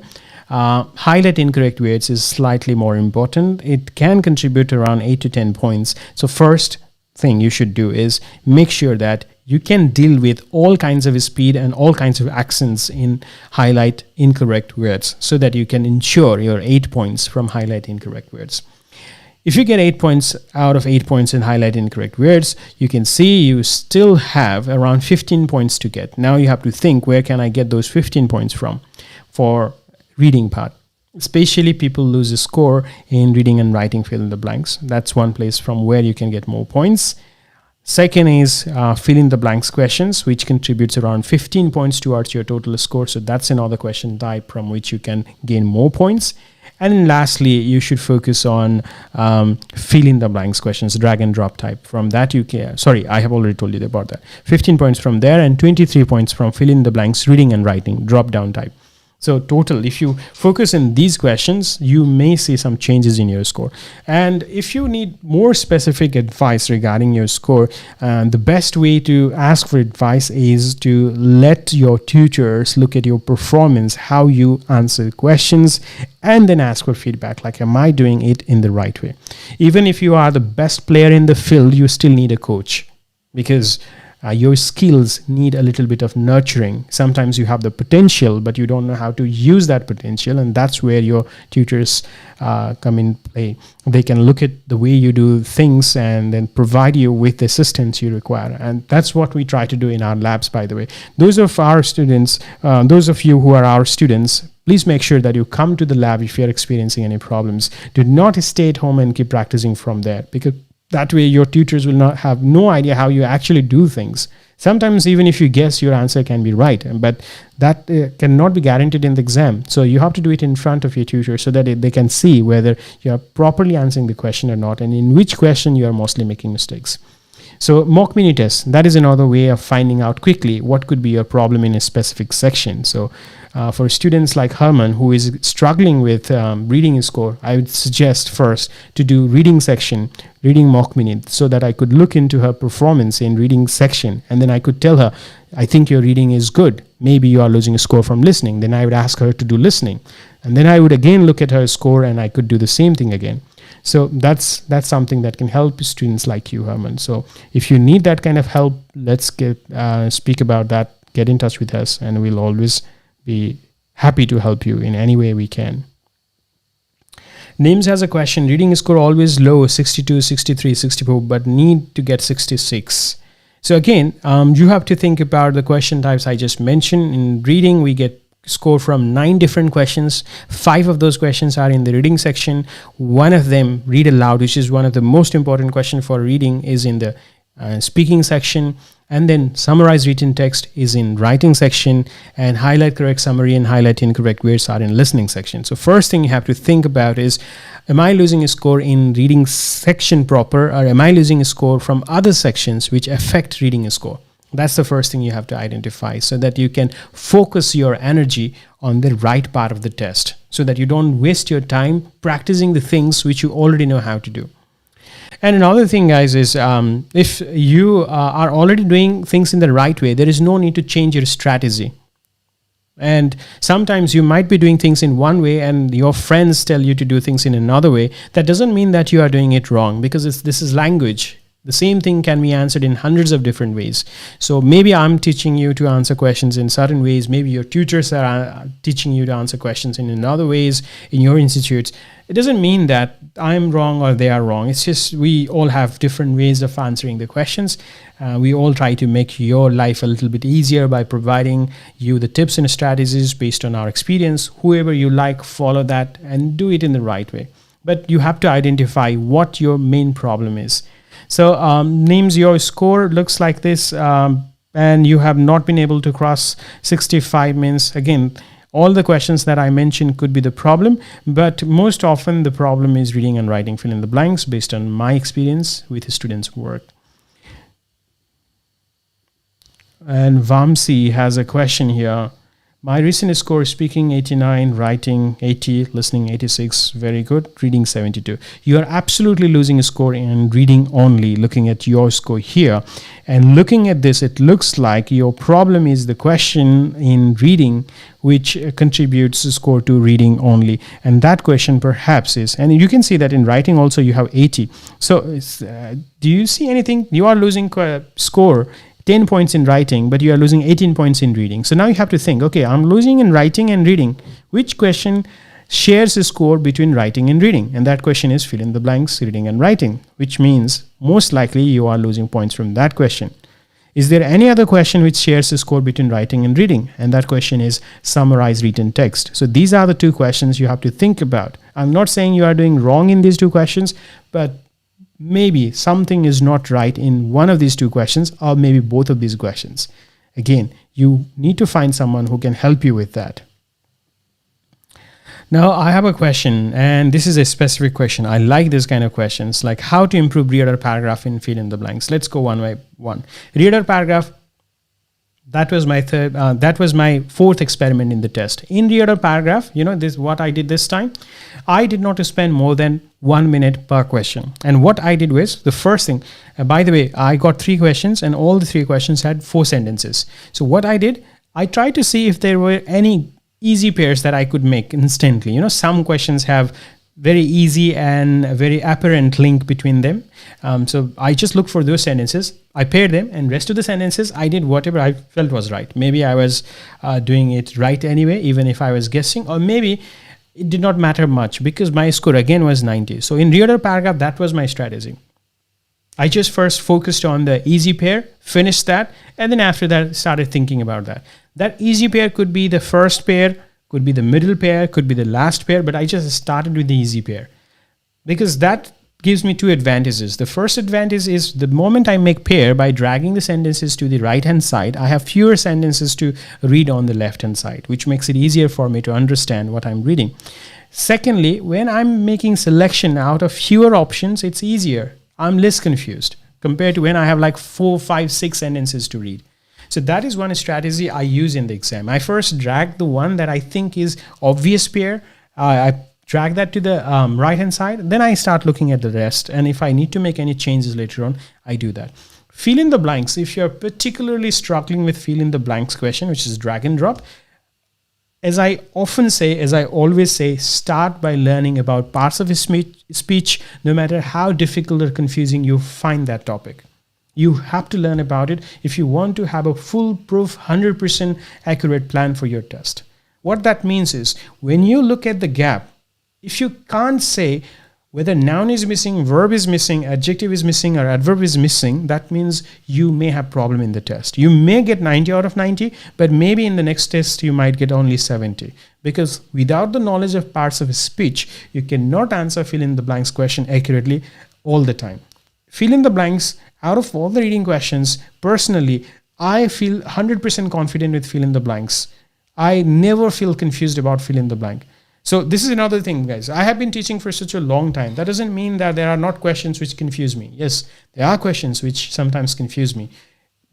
Highlight incorrect words is slightly more important. It can contribute around 8 to 10 points. So first thing you should do is make sure that you can deal with all kinds of speed and all kinds of accents in highlight incorrect words, so that you can ensure your 8 points from highlight incorrect words. If you get 8 points out of 8 points in highlight incorrect words, you can see you still have around 15 points to get. Now you have to think, where can I get those 15 points from for reading part? Especially people lose a score in reading and writing fill in the blanks. That's one place from where you can get more points. Second is fill in the blanks questions, which contributes around 15 points towards your total score. So that's another question type from which you can gain more points. And then lastly, you should focus on fill in the blanks questions, drag and drop type. From that you can, sorry, I have already told you about that. 15 points from there and 23 points from fill in the blanks, reading and writing, drop down type. So total, if you focus on these questions, you may see some changes in your score. And if you need more specific advice regarding your score, the best way to ask for advice is to let your tutors look at your performance, how you answer questions, and then ask for feedback, like, am I doing it in the right way? Even if you are the best player in the field, you still need a coach, because your skills need a little bit of nurturing. Sometimes you have the potential, but you don't know how to use that potential, and that's where your tutors come in play. They can look at the way you do things and then provide you with the assistance you require, and that's what we try to do in our labs, by the way. Those of our students, those of you who are our students, please make sure that you come to the lab if you're experiencing any problems. Do not stay at home and keep practicing from there, because that way your tutors will not have no idea how you actually do things. Sometimes even if you guess, your answer can be right, but that cannot be guaranteed in the exam. So you have to do it in front of your tutor so that they can see whether you are properly answering the question or not, and in which question you are mostly making mistakes. So mock mini test, that is another way of finding out quickly what could be your problem in a specific section. So for students like Herman, who is struggling with reading his score, I would suggest first to do reading section, reading mock mini, so that I could look into her performance in reading section, and then I could tell her, I think your reading is good. Maybe you are losing a score from listening. Then I would ask her to do listening, and then I would again look at her score and I could do the same thing again. So that's something that can help students like you, Herman. So if you need that kind of help, let's speak about that. Get in touch with us, and we'll always be happy to help you in any way we can. Names has a question. Reading score always low, 62, 63, 64, but need to get 66. So again, you have to think about the question types I just mentioned. In reading, we get score from 9 different questions. 5 of those questions are in the reading section. One of them, read aloud, which is one of the most important questions for reading, is in the speaking section. And then summarize written text is in writing section, and highlight correct summary and highlight incorrect words are in listening section. So first thing you have to think about is, am I losing a score in reading section proper, or am I losing a score from other sections which affect reading a score? That's the first thing you have to identify, so that you can focus your energy on the right part of the test, so that you don't waste your time practicing the things which you already know how to do. And another thing, guys, is if you are already doing things in the right way, there is no need to change your strategy. And sometimes you might be doing things in one way and your friends tell you to do things in another way. That doesn't mean that you are doing it wrong, because this is language. The same thing can be answered in hundreds of different ways. So maybe I'm teaching you to answer questions in certain ways. Maybe your tutors are teaching you to answer questions in other ways in your institutes. It doesn't mean that I'm wrong or they are wrong. It's just we all have different ways of answering the questions. We all try to make your life a little bit easier by providing you the tips and strategies based on our experience. Whoever you like, follow that and do it in the right way. But you have to identify what your main problem is. So names, your score looks like this, and you have not been able to cross 65 means, again, all the questions that I mentioned could be the problem, but most often the problem is reading and writing fill in the blanks based on my experience with students' work. And Vamsi has a question here. My recent score is speaking 89, writing 80, listening 86. Very good. Reading 72. You are absolutely losing a score in reading only, looking at your score here. And looking at this, it looks like your problem is the question in reading, which contributes a score to reading only. And that question perhaps is, and you can see that in writing also you have 80. So do you see anything? You are losing score 10 points in writing, but you are losing 18 points in reading. So now you have to think, okay, I'm losing in writing and reading. Which question shares a score between writing and reading? And that question is fill in the blanks, reading and writing, which means most likely you are losing points from that question. Is there any other question which shares the score between writing and reading? And that question is summarize written text. So these are the two questions you have to think about. I'm not saying you are doing wrong in these two questions, but maybe something is not right in one of these two questions, or maybe both of these questions. Again, you need to find someone who can help you with that. Now, I have a question, and this is a specific question. I like this kind of questions, like how to improve reader paragraph in fill in the blanks. Let's go one by one. Reader paragraph. That was my third. That was my fourth experiment in the test. In reader paragraph, this what I did this time. I did not spend more than 1 minute per question. And what I did was the first thing. By the way, I got 3 questions, and all the 3 questions had 4 sentences. So what I did, I tried to see if there were any easy pairs that I could make instantly. Some questions have very easy and very apparent link between them. So I just looked for those sentences. I paired them, and rest of the sentences, I did whatever I felt was right. Maybe I was doing it right anyway, even if I was guessing, or maybe it did not matter much because my score again was 90. So in reader paragraph, that was my strategy. I just first focused on the easy pair, finished that, and then after that started thinking about that. That easy pair could be the first pair, could be the middle pair, could be the last pair, but I just started with the easy pair because that gives me 2 advantages. The first advantage is the moment I make pair by dragging the sentences to the right hand side, I have fewer sentences to read on the left hand side, which makes it easier for me to understand what I'm reading. Secondly, when I'm making selection out of fewer options, it's easier. I'm less confused compared to when I have like 4, 5, 6 sentences to read. So that is one strategy I use in the exam. I first drag the one that I think is obvious pair. I drag that to the right hand side. Then I start looking at the rest. And if I need to make any changes later on, I do that. Fill in the blanks. If you're particularly struggling with fill in the blanks question, which is drag and drop, as I often say, as I always say, start by learning about parts of speech, no matter how difficult or confusing you find that topic. You have to learn about it if you want to have a foolproof, 100% accurate plan for your test. What that means is, when you look at the gap, if you can't say whether noun is missing, verb is missing, adjective is missing, or adverb is missing, that means you may have problem in the test. You may get 90 out of 90, but maybe in the next test you might get only 70. Because without the knowledge of parts of speech, you cannot answer fill in the blanks question accurately all the time. Fill in the blanks, out of all the reading questions, personally, I feel 100% confident with fill in the blanks. I never feel confused about fill in the blank. So this is another thing, guys. I have been teaching for such a long time. That doesn't mean that there are not questions which confuse me. Yes, there are questions which sometimes confuse me.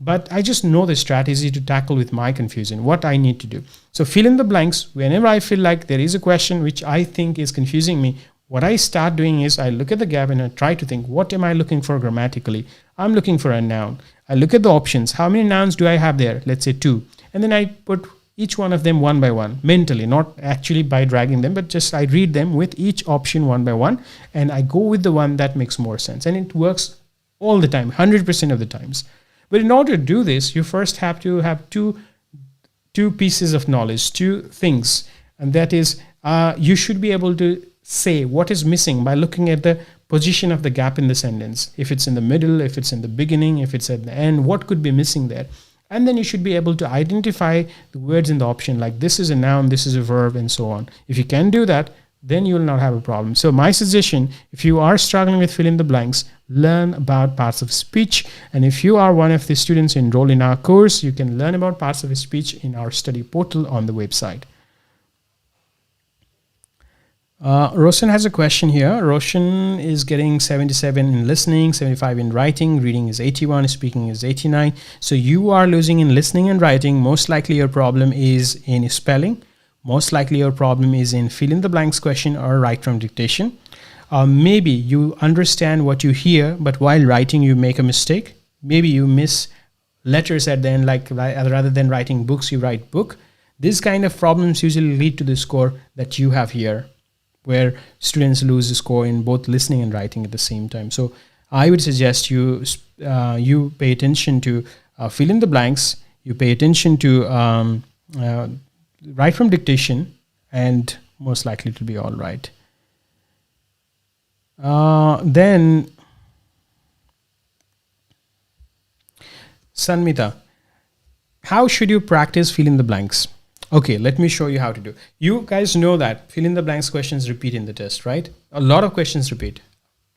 But I just know the strategy to tackle with my confusion, what I need to do. So fill in the blanks. Whenever I feel like there is a question which I think is confusing me, what I start doing is I look at the gap and I try to think, what am I looking for grammatically? I'm looking for a noun. I look at the options. How many nouns do I have there? Let's say 2. And then I put each one of them one by one, mentally, not actually by dragging them, but just I read them with each option one by one, and I go with the one that makes more sense. And it works all the time, 100% of the times. But in order to do this, you first have to have two pieces of knowledge, 2 things. And that is, you should be able to say what is missing by looking at the position of the gap in the sentence. If it's in the middle, if it's in the beginning, if it's at the end, what could be missing there? And then you should be able to identify the words in the option, like this is a noun, this is a verb, and so on. If you can do that, then you will not have a problem. So my suggestion, if you are struggling with fill in the blanks, learn about parts of speech. And if you are one of the students enrolled in our course, you can learn about parts of speech in our study portal on the website. Roshan has a question here. Roshan is getting 77 in listening, 75 in writing, reading is 81, speaking is 89. So you are losing in listening and writing. Most likely your problem is in spelling. Most likely your problem is in fill in the blanks question or write from dictation. Maybe you understand what you hear, but while writing you make a mistake. Maybe you miss letters at the end, like rather than writing books, you write book. These kind of problems usually lead to the score that you have here, where students lose the score in both listening and writing at the same time. So I would suggest you pay attention to fill in the blanks, you pay attention to write from dictation, and most likely to be all right. Sanmita, how should you practice fill in the blanks? Okay, let me show you how to do. You guys know that fill in the blanks questions repeat in the test, right? A lot of questions repeat.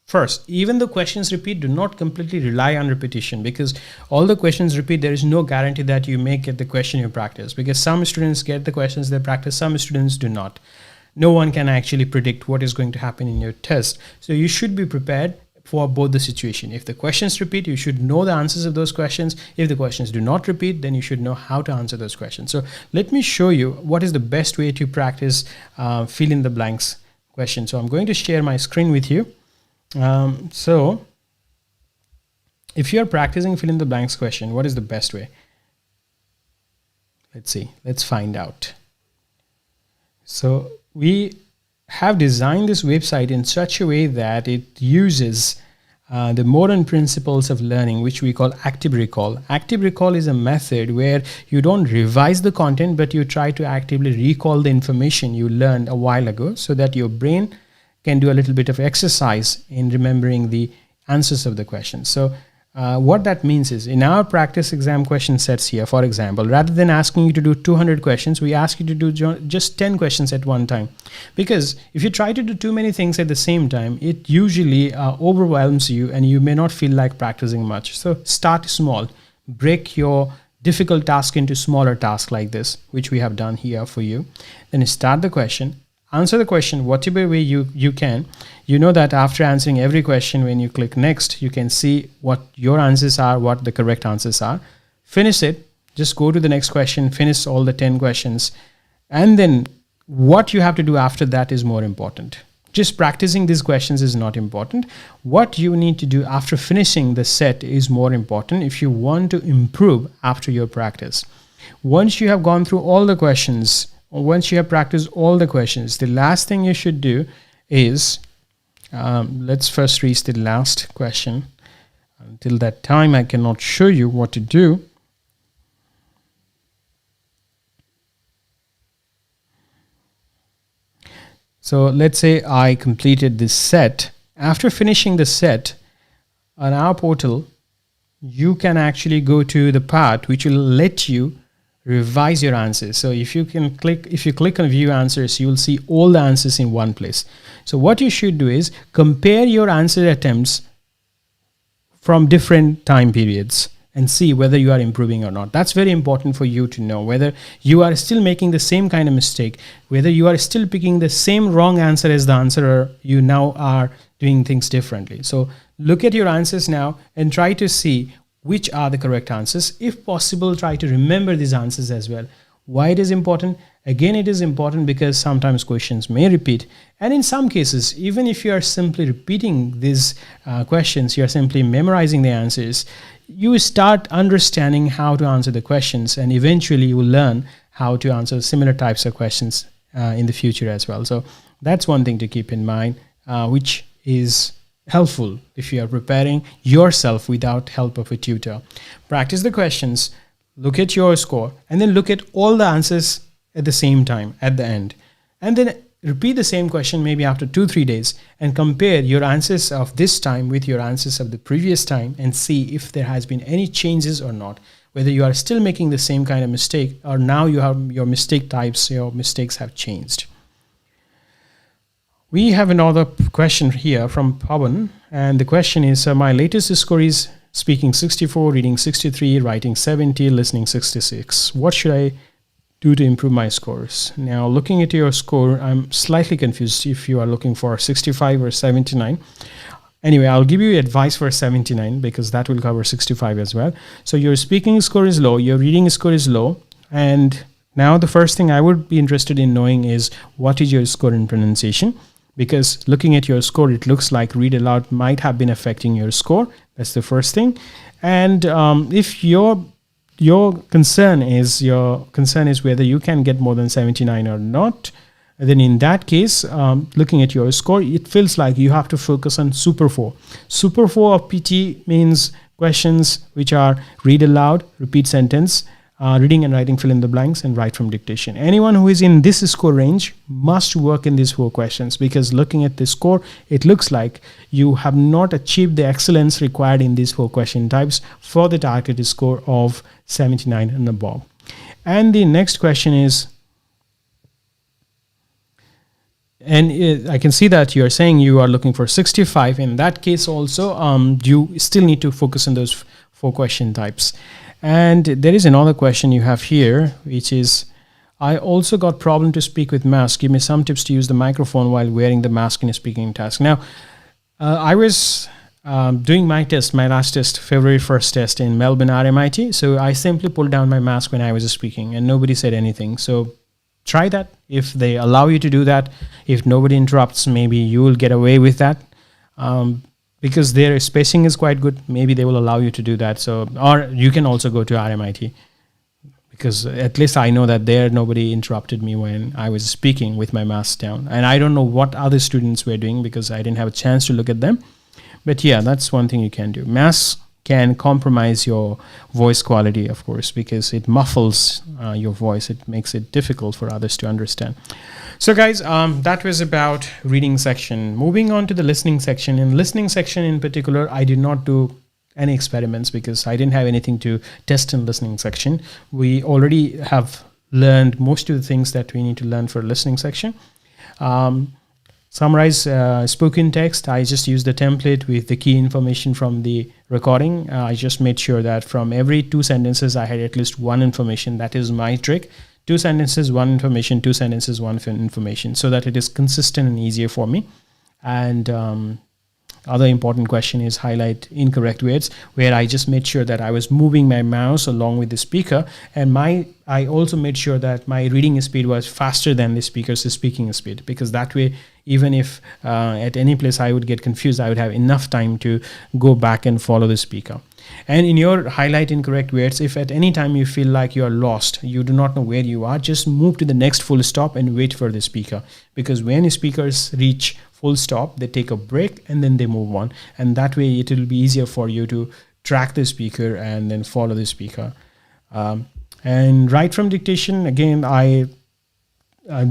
First, even the questions repeat, do not completely rely on repetition, because all the questions repeat. There is no guarantee that you may get the question you practice, because some students get the questions they practice, some students do not. No one can actually predict what is going to happen in your test. So you should be prepared for both the situation. If the questions repeat, you should know the answers of those questions. If the questions do not repeat, then you should know how to answer those questions. So let me show you what is the best way to practice fill in the blanks question. So I'm going to share my screen with you. So if you're practicing fill in the blanks question, what is the best way? Let's see, let's find out. So we have designed this website in such a way that it uses the modern principles of learning, which we call active recall. Active recall is a method where you don't revise the content, but you try to actively recall the information you learned a while ago, so that your brain can do a little bit of exercise in remembering the answers of the question. So what that means is, in our practice exam question sets here, for example, rather than asking you to do 200 questions, we ask you to do just 10 questions at one time. Because if you try to do too many things at the same time, it usually overwhelms you and you may not feel like practicing much. So start small, break your difficult task into smaller tasks like this, which we have done here for you. Then start the question. Answer the question whatever way you can. You know that after answering every question, when you click next, you can see what your answers are, what the correct answers are. Finish it. Just go to the next question, finish all the 10 questions. And then what you have to do after that is more important. Just practicing these questions is not important. What you need to do after finishing the set is more important if you want to improve after your practice. Once you have gone through all the questions, once you have practiced all the questions, the last thing you should do is, let's first reach the last question. Until that time, I cannot show you what to do. So let's say I completed this set. After finishing the set on our portal, you can actually go to the part which will let you revise your answers. So if you click on view answers, you will see all the answers in one place. So what you should do is compare your answer attempts from different time periods and see whether you are improving or not. That's very important for you to know whether you are still making the same kind of mistake, whether you are still picking the same wrong answer as the answerer, you now are doing things differently. So look at your answers now and try to see which are the correct answers. If possible, try to remember these answers as well. Why it is important? Again, it is important because sometimes questions may repeat. And in some cases, even if you are simply repeating these questions, you are simply memorizing the answers, you start understanding how to answer the questions, and eventually you will learn how to answer similar types of questions in the future as well. So that's one thing to keep in mind, which is helpful if you are preparing yourself without help of a tutor. Practice the questions, look at your score, and then look at all the answers at the same time at the end. And then repeat the same question maybe after 2-3 days and compare your answers of this time with your answers of the previous time and see if there has been any changes or not. Whether you are still making the same kind of mistake or now you have your mistake types, your mistakes have changed. We have another question here from Pawan, and the question is, my latest score is speaking 64, reading 63, writing 70, listening 66. What should I do to improve my scores? Now, looking at your score, I'm slightly confused if you are looking for 65 or 79. Anyway, I'll give you advice for 79 because that will cover 65 as well. So your speaking score is low, your reading score is low, and now the first thing I would be interested in knowing is what is your score in pronunciation? Because looking at your score, it looks like read aloud might have been affecting your score. That's the first thing. And if your concern is whether you can get more than 79 or not, then in that case, looking at your score, it feels like you have to focus on Super 4. Super 4 of PTE means questions which are read aloud, repeat sentence, reading and writing fill in the blanks, and write from dictation. Anyone who is in this score range must work in these 4 questions, because looking at the score, it looks like you have not achieved the excellence required in these 4 question types for the targeted score of 79 and above. And the next question is, and I can see that you are saying you are looking for 65. In that case also, you still need to focus on those 4 question types. And there is another question you have here, which is, I also got problem to speak with mask. Give me some tips to use the microphone while wearing the mask in a speaking task. Now, I was doing my test, my last test, February 1st test in Melbourne RMIT. So I simply pulled down my mask when I was speaking, and nobody said anything. So try that. If they allow you to do that, if nobody interrupts, maybe you will get away with that. Because their spacing is quite good, maybe they will allow you to do that. So, or you can also go to RMIT, because at least I know that there nobody interrupted me when I was speaking with my mask down. And I don't know what other students were doing, because I didn't have a chance to look at them. But yeah, that's one thing you can do. Masks can compromise your voice quality, of course, because it muffles your voice. It makes it difficult for others to understand. So guys, that was about reading section. Moving on to the listening section. In listening section in particular, I did not do any experiments because I didn't have anything to test in listening section. We already have learned most of the things that we need to learn for listening section. Summarize spoken text. I just used the template with the key information from the recording. I just made sure that from every 2 sentences, I had at least 1 information. That is my trick. 2 sentences, 1 information, 2 sentences, 1 information, so that it is consistent and easier for me. And other important question is highlight incorrect words, where I just made sure that I was moving my mouse along with the speaker, and I also made sure that my reading speed was faster than the speaker's speaking speed, because that way, even if at any place I would get confused, I would have enough time to go back and follow the speaker. And in your highlight incorrect words, if at any time you feel like you are lost, you do not know where you are, just move to the next full stop and wait for the speaker. Because when speakers reach full stop, they take a break and then they move on. And that way it will be easier for you to track the speaker and then follow the speaker. And write from dictation, again, I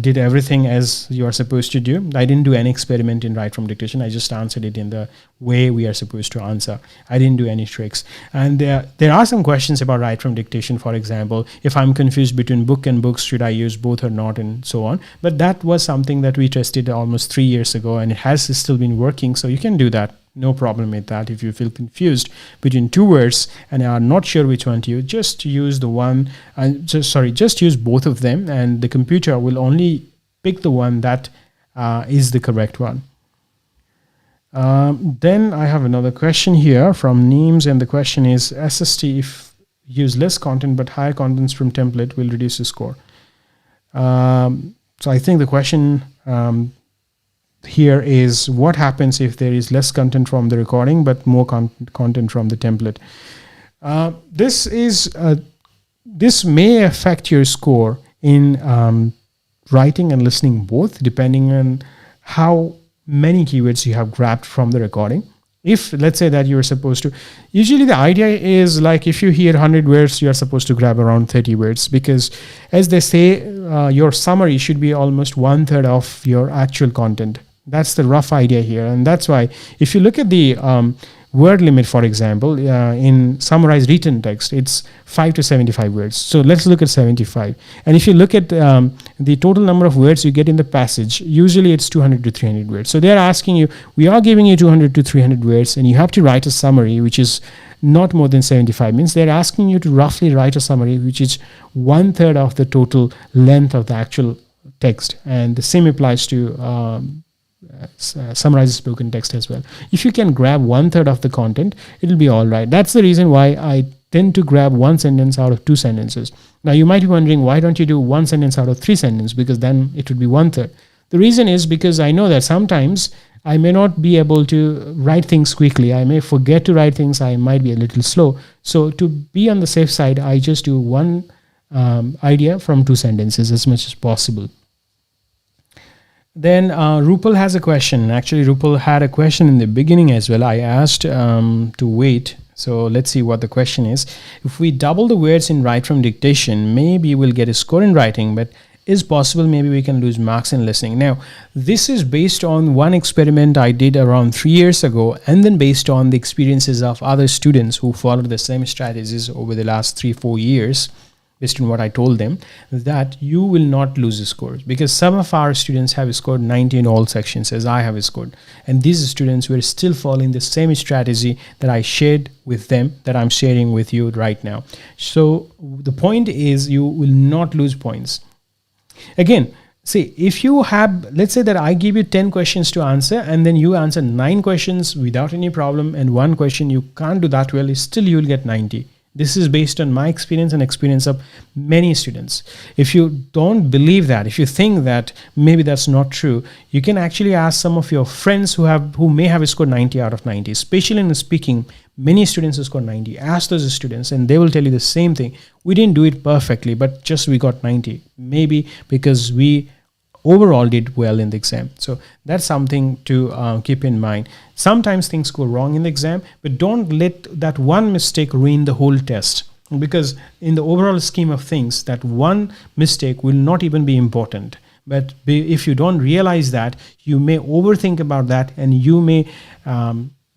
did everything as you are supposed to do. I didn't do any experiment in write from dictation. I just answered it in the way we are supposed to answer. I didn't do any tricks. And there are some questions about write from dictation. For example, if I'm confused between book and books, should I use both or not, and so on. But that was something that we tested almost 3 years ago, and it has still been working. So you can do that. No problem with that. If you feel confused between 2 words and are not sure which one to use, just use the one, just use both of them, and the computer will only pick the one that is the correct one. Then I have another question here from Neems, and the question is, SST if use less content but higher contents from template will reduce the score. So I think the question here is, what happens if there is less content from the recording but more content from the template? This may affect your score in writing and listening both, depending on how many keywords you have grabbed from the recording. If let's say that you're supposed to, usually the idea is like if you hear 100 words, you're supposed to grab around 30 words, because as they say, your summary should be almost 1/3 of your actual content. That's the rough idea here. And that's why if you look at the word limit, for example, in summarized written text, it's 5 to 75 words. So let's look at 75. And if you look at the total number of words you get in the passage, usually it's 200 to 300 words. So they're asking you, we are giving you 200 to 300 words, and you have to write a summary, which is not more than 75. Means they're asking you to roughly write a summary, which is 1/3 of the total length of the actual text. And the same applies to summarized spoken text as well. If you can grab 1/3 of the content, it'll be all right. That's the reason why I tend to grab 1 sentence out of 2 sentences. Now you might be wondering, why don't you do 1 sentence out of 3 sentences? Because then it would be 1/3. The reason is because I know that sometimes I may not be able to write things quickly. I may forget to write things. I might be a little slow. So to be on the safe side, I just do 1 idea from 2 sentences as much as possible. Then Rupal has a question. Actually, Rupal had a question in the beginning as well. I asked to wait So let's see what the question is. If we double the words in write from dictation, maybe we'll get a score in writing, but is possible maybe we can lose marks in listening. Now, this is based on one experiment I did around 3 years ago, and then based on the experiences of other students who followed the same strategies over the last 3-4 years. Based on what I told them, that you will not lose the scores, because some of our students have scored 90 in all sections as I have scored, and these students were still following the same strategy that I shared with them, that I'm sharing with you right now. So the point is, you will not lose points. Again, see, if you have, let's say that I give you 10 questions to answer, and then you answer 9 questions without any problem, and 1 question you can't do that well, still you will get 90. This is based on my experience and experience of many students. If you don't believe that, if you think that maybe that's not true, you can actually ask some of your friends who may have scored 90 out of 90, especially in speaking. Many students who score 90. Ask those students and they will tell you the same thing. We didn't do it perfectly, but just we got 90. Maybe because we overall did well in the exam. So that's something to keep in mind. Sometimes things go wrong in the exam, but don't let that one mistake ruin the whole test, because in the overall scheme of things, that one mistake will not even be important. But if you don't realize that, you may overthink about that, and you may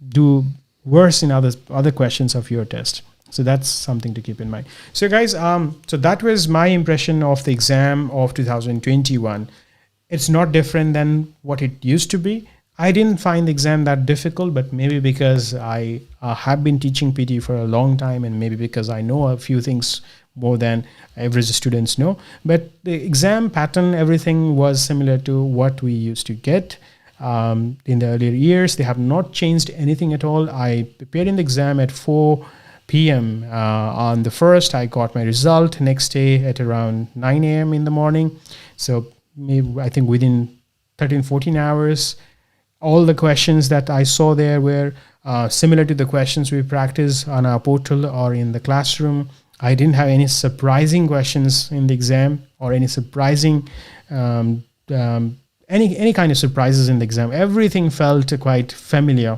do worse in other questions of your test. So that's something to keep in mind. So guys, so that was my impression of the exam of 2021. It's not different than what it used to be. I didn't find the exam that difficult, but maybe because I have been teaching PT for a long time, and maybe because I know a few things more than average students know. But the exam pattern, everything was similar to what we used to get in the earlier years. They have not changed anything at all. I prepared in the exam at 4 p.m. On the first. I got my result next day at around 9 a.m. in the morning. So maybe I think within 13-14 hours, all the questions that I saw there were similar to the questions we practice on our portal or in the classroom. I didn't have any surprising questions in the exam, or any surprising any kind of surprises in the exam. Everything felt quite familiar.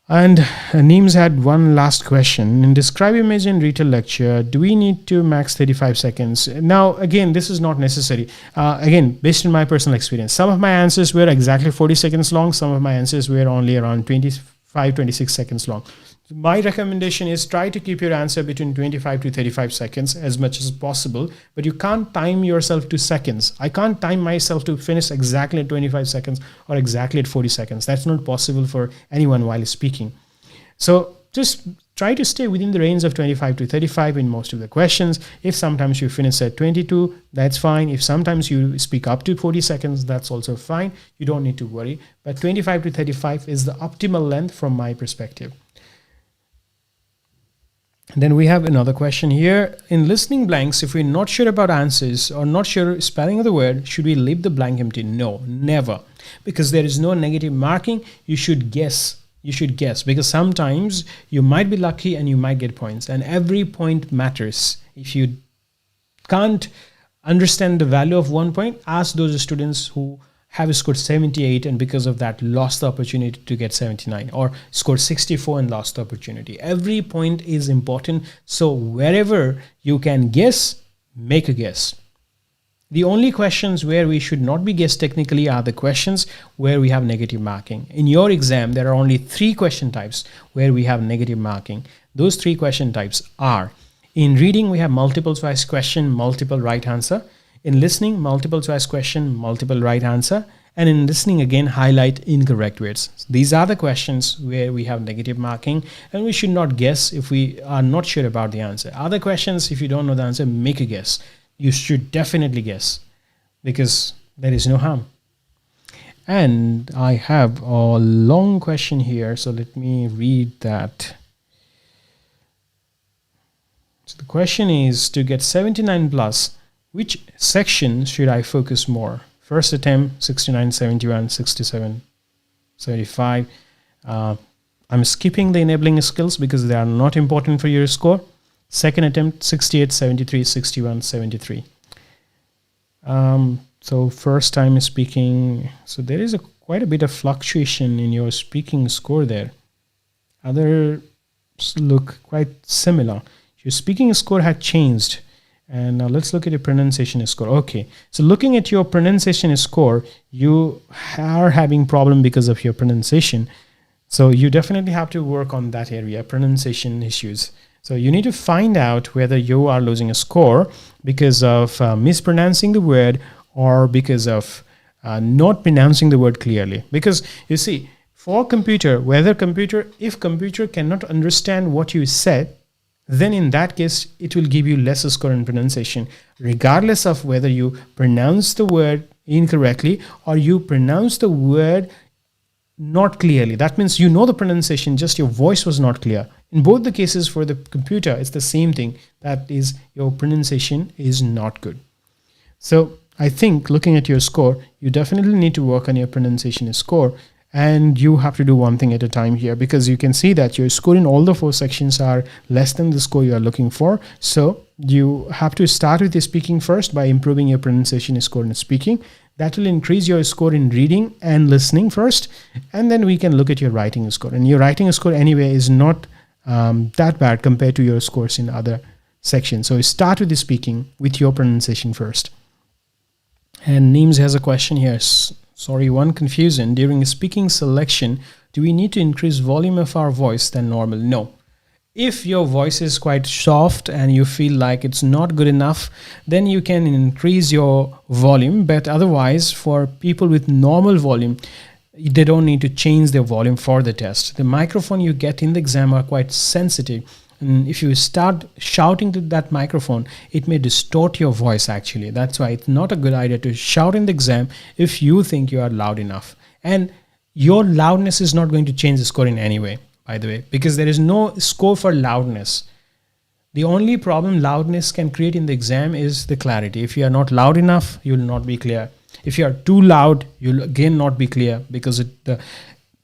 And Neems had one last question. In describe image in retail lecture, do we need to max 35 seconds? Now, again, this is not necessary. Again, based on my personal experience, some of my answers were exactly 40 seconds long. Some of my answers were only around 25-26 seconds long. My recommendation is try to keep your answer between 25 to 35 seconds as much as possible, but you can't time yourself to seconds. I can't time myself to finish exactly at 25 seconds or exactly at 40 seconds. That's not possible for anyone while speaking. So just try to stay within the range of 25 to 35 in most of the questions. If sometimes you finish at 22, that's fine. If sometimes you speak up to 40 seconds, that's also fine. You don't need to worry. But 25 to 35 is the optimal length from my perspective. Then we have another question here. In listening blanks, if we're not sure about answers or not sure spelling of the word, should we leave the blank empty? No, never. Because there is no negative marking. You should guess. You should guess, because sometimes you might be lucky and you might get points, and every point matters. If you can't understand the value of 1 point, ask those students who have scored 78 and because of that lost the opportunity to get 79, or scored 64 and lost the opportunity. Every point is important. So wherever you can guess, make a guess. The only questions where we should not be guessed technically are the questions where we have negative marking. In your exam, there are only 3 question types where we have negative marking. Those 3 question types are: in reading, we have multiple choice question, multiple right answer. In listening, multiple choice question, multiple right answer. And in listening again, highlight incorrect words. These are the questions where we have negative marking, and we should not guess if we are not sure about the answer. Other questions, if you don't know the answer, make a guess. You should definitely guess, because there is no harm. And I have a long question here, so let me read that. So the question is, to get 79 plus, which section should I focus more? First attempt, 69, 71, 67, 75. I'm skipping the enabling skills because they are not important for your score. Second attempt, 68, 73, 61, 73. So first time speaking, so there is quite a bit of fluctuation in your speaking score there. Others look quite similar. Your speaking score had changed. And now let's look at your pronunciation score. Okay, so looking at your pronunciation score, you are having problem because of your pronunciation. So you definitely have to work on that area, pronunciation issues. So you need to find out whether you are losing a score because of mispronouncing the word or because of not pronouncing the word clearly. Because you see, for computer, if computer cannot understand what you said, then in that case, it will give you less score in pronunciation, regardless of whether you pronounce the word incorrectly or you pronounce the word not clearly. That means you know the pronunciation, just your voice was not clear. In both the cases for the computer, it's the same thing. That is, your pronunciation is not good. So I think looking at your score, you definitely need to work on your pronunciation score. And you have to do one thing at a time here, because you can see that your score in all the 4 sections are less than the score you are looking for. So you have to start with the speaking first by improving your pronunciation score in speaking. That will increase your score in reading and listening first. And then we can look at your writing score. And your writing score anyway is not that bad compared to your scores in other sections. So start with the speaking with your pronunciation first. And Neems has a question here. Sorry, one confusion. During speaking selection, do we need to increase volume of our voice than normal? No. If your voice is quite soft and you feel like it's not good enough, then you can increase your volume. But otherwise, for people with normal volume, they don't need to change their volume for the test. The microphone you get in the exam are quite sensitive. And if you start shouting to that microphone, it may distort your voice actually. That's why it's not a good idea to shout in the exam if you think you are loud enough. And your loudness is not going to change the score in any way, by the way, because there is no score for loudness. The only problem loudness can create in the exam is the clarity. If you are not loud enough, you will not be clear. If you are too loud, you'll again not be clear, because the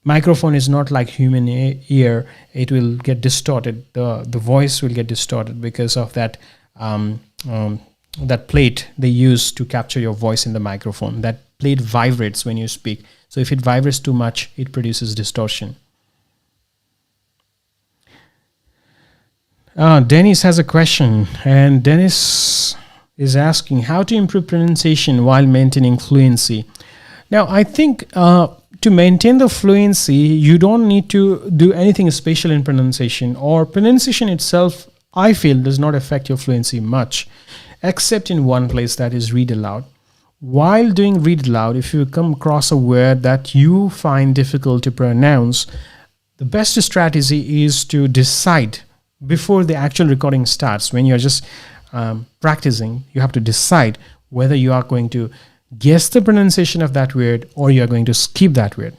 microphone is not like human ear. It will get distorted. The voice will get distorted because of that that plate they use to capture your voice in the microphone. That plate vibrates when you speak. So if it vibrates too much, it produces distortion. Dennis has a question, and Dennis is asking how to improve pronunciation while maintaining fluency. Now, I think to maintain the fluency, you don't need to do anything special in pronunciation, or pronunciation itself, I feel, does not affect your fluency much, except in one place, that is read aloud. While doing read aloud, if you come across a word that you find difficult to pronounce, the best strategy is to decide before the actual recording starts. When you're just practicing, you have to decide whether you are going to guess the pronunciation of that word or you are going to skip that word.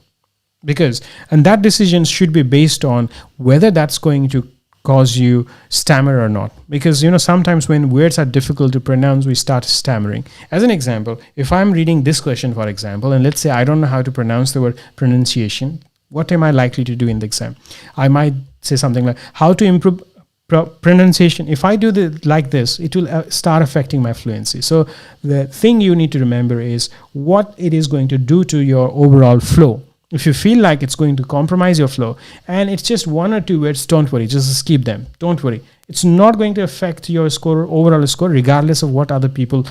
And that decision should be based on whether that's going to cause you stammer or not. Because, sometimes when words are difficult to pronounce, we start stammering. As an example, if I'm reading this question, for example, and let's say I don't know how to pronounce the word pronunciation, what am I likely to do in the exam? I might say something like, how to improve pronunciation. If I do like this, it will start affecting my fluency. So the thing you need to remember is what it is going to do to your overall flow. If you feel like it's going to compromise your flow and it's just 1 or 2 words, don't worry, just skip them. Don't worry. It's not going to affect your overall score, regardless of what other people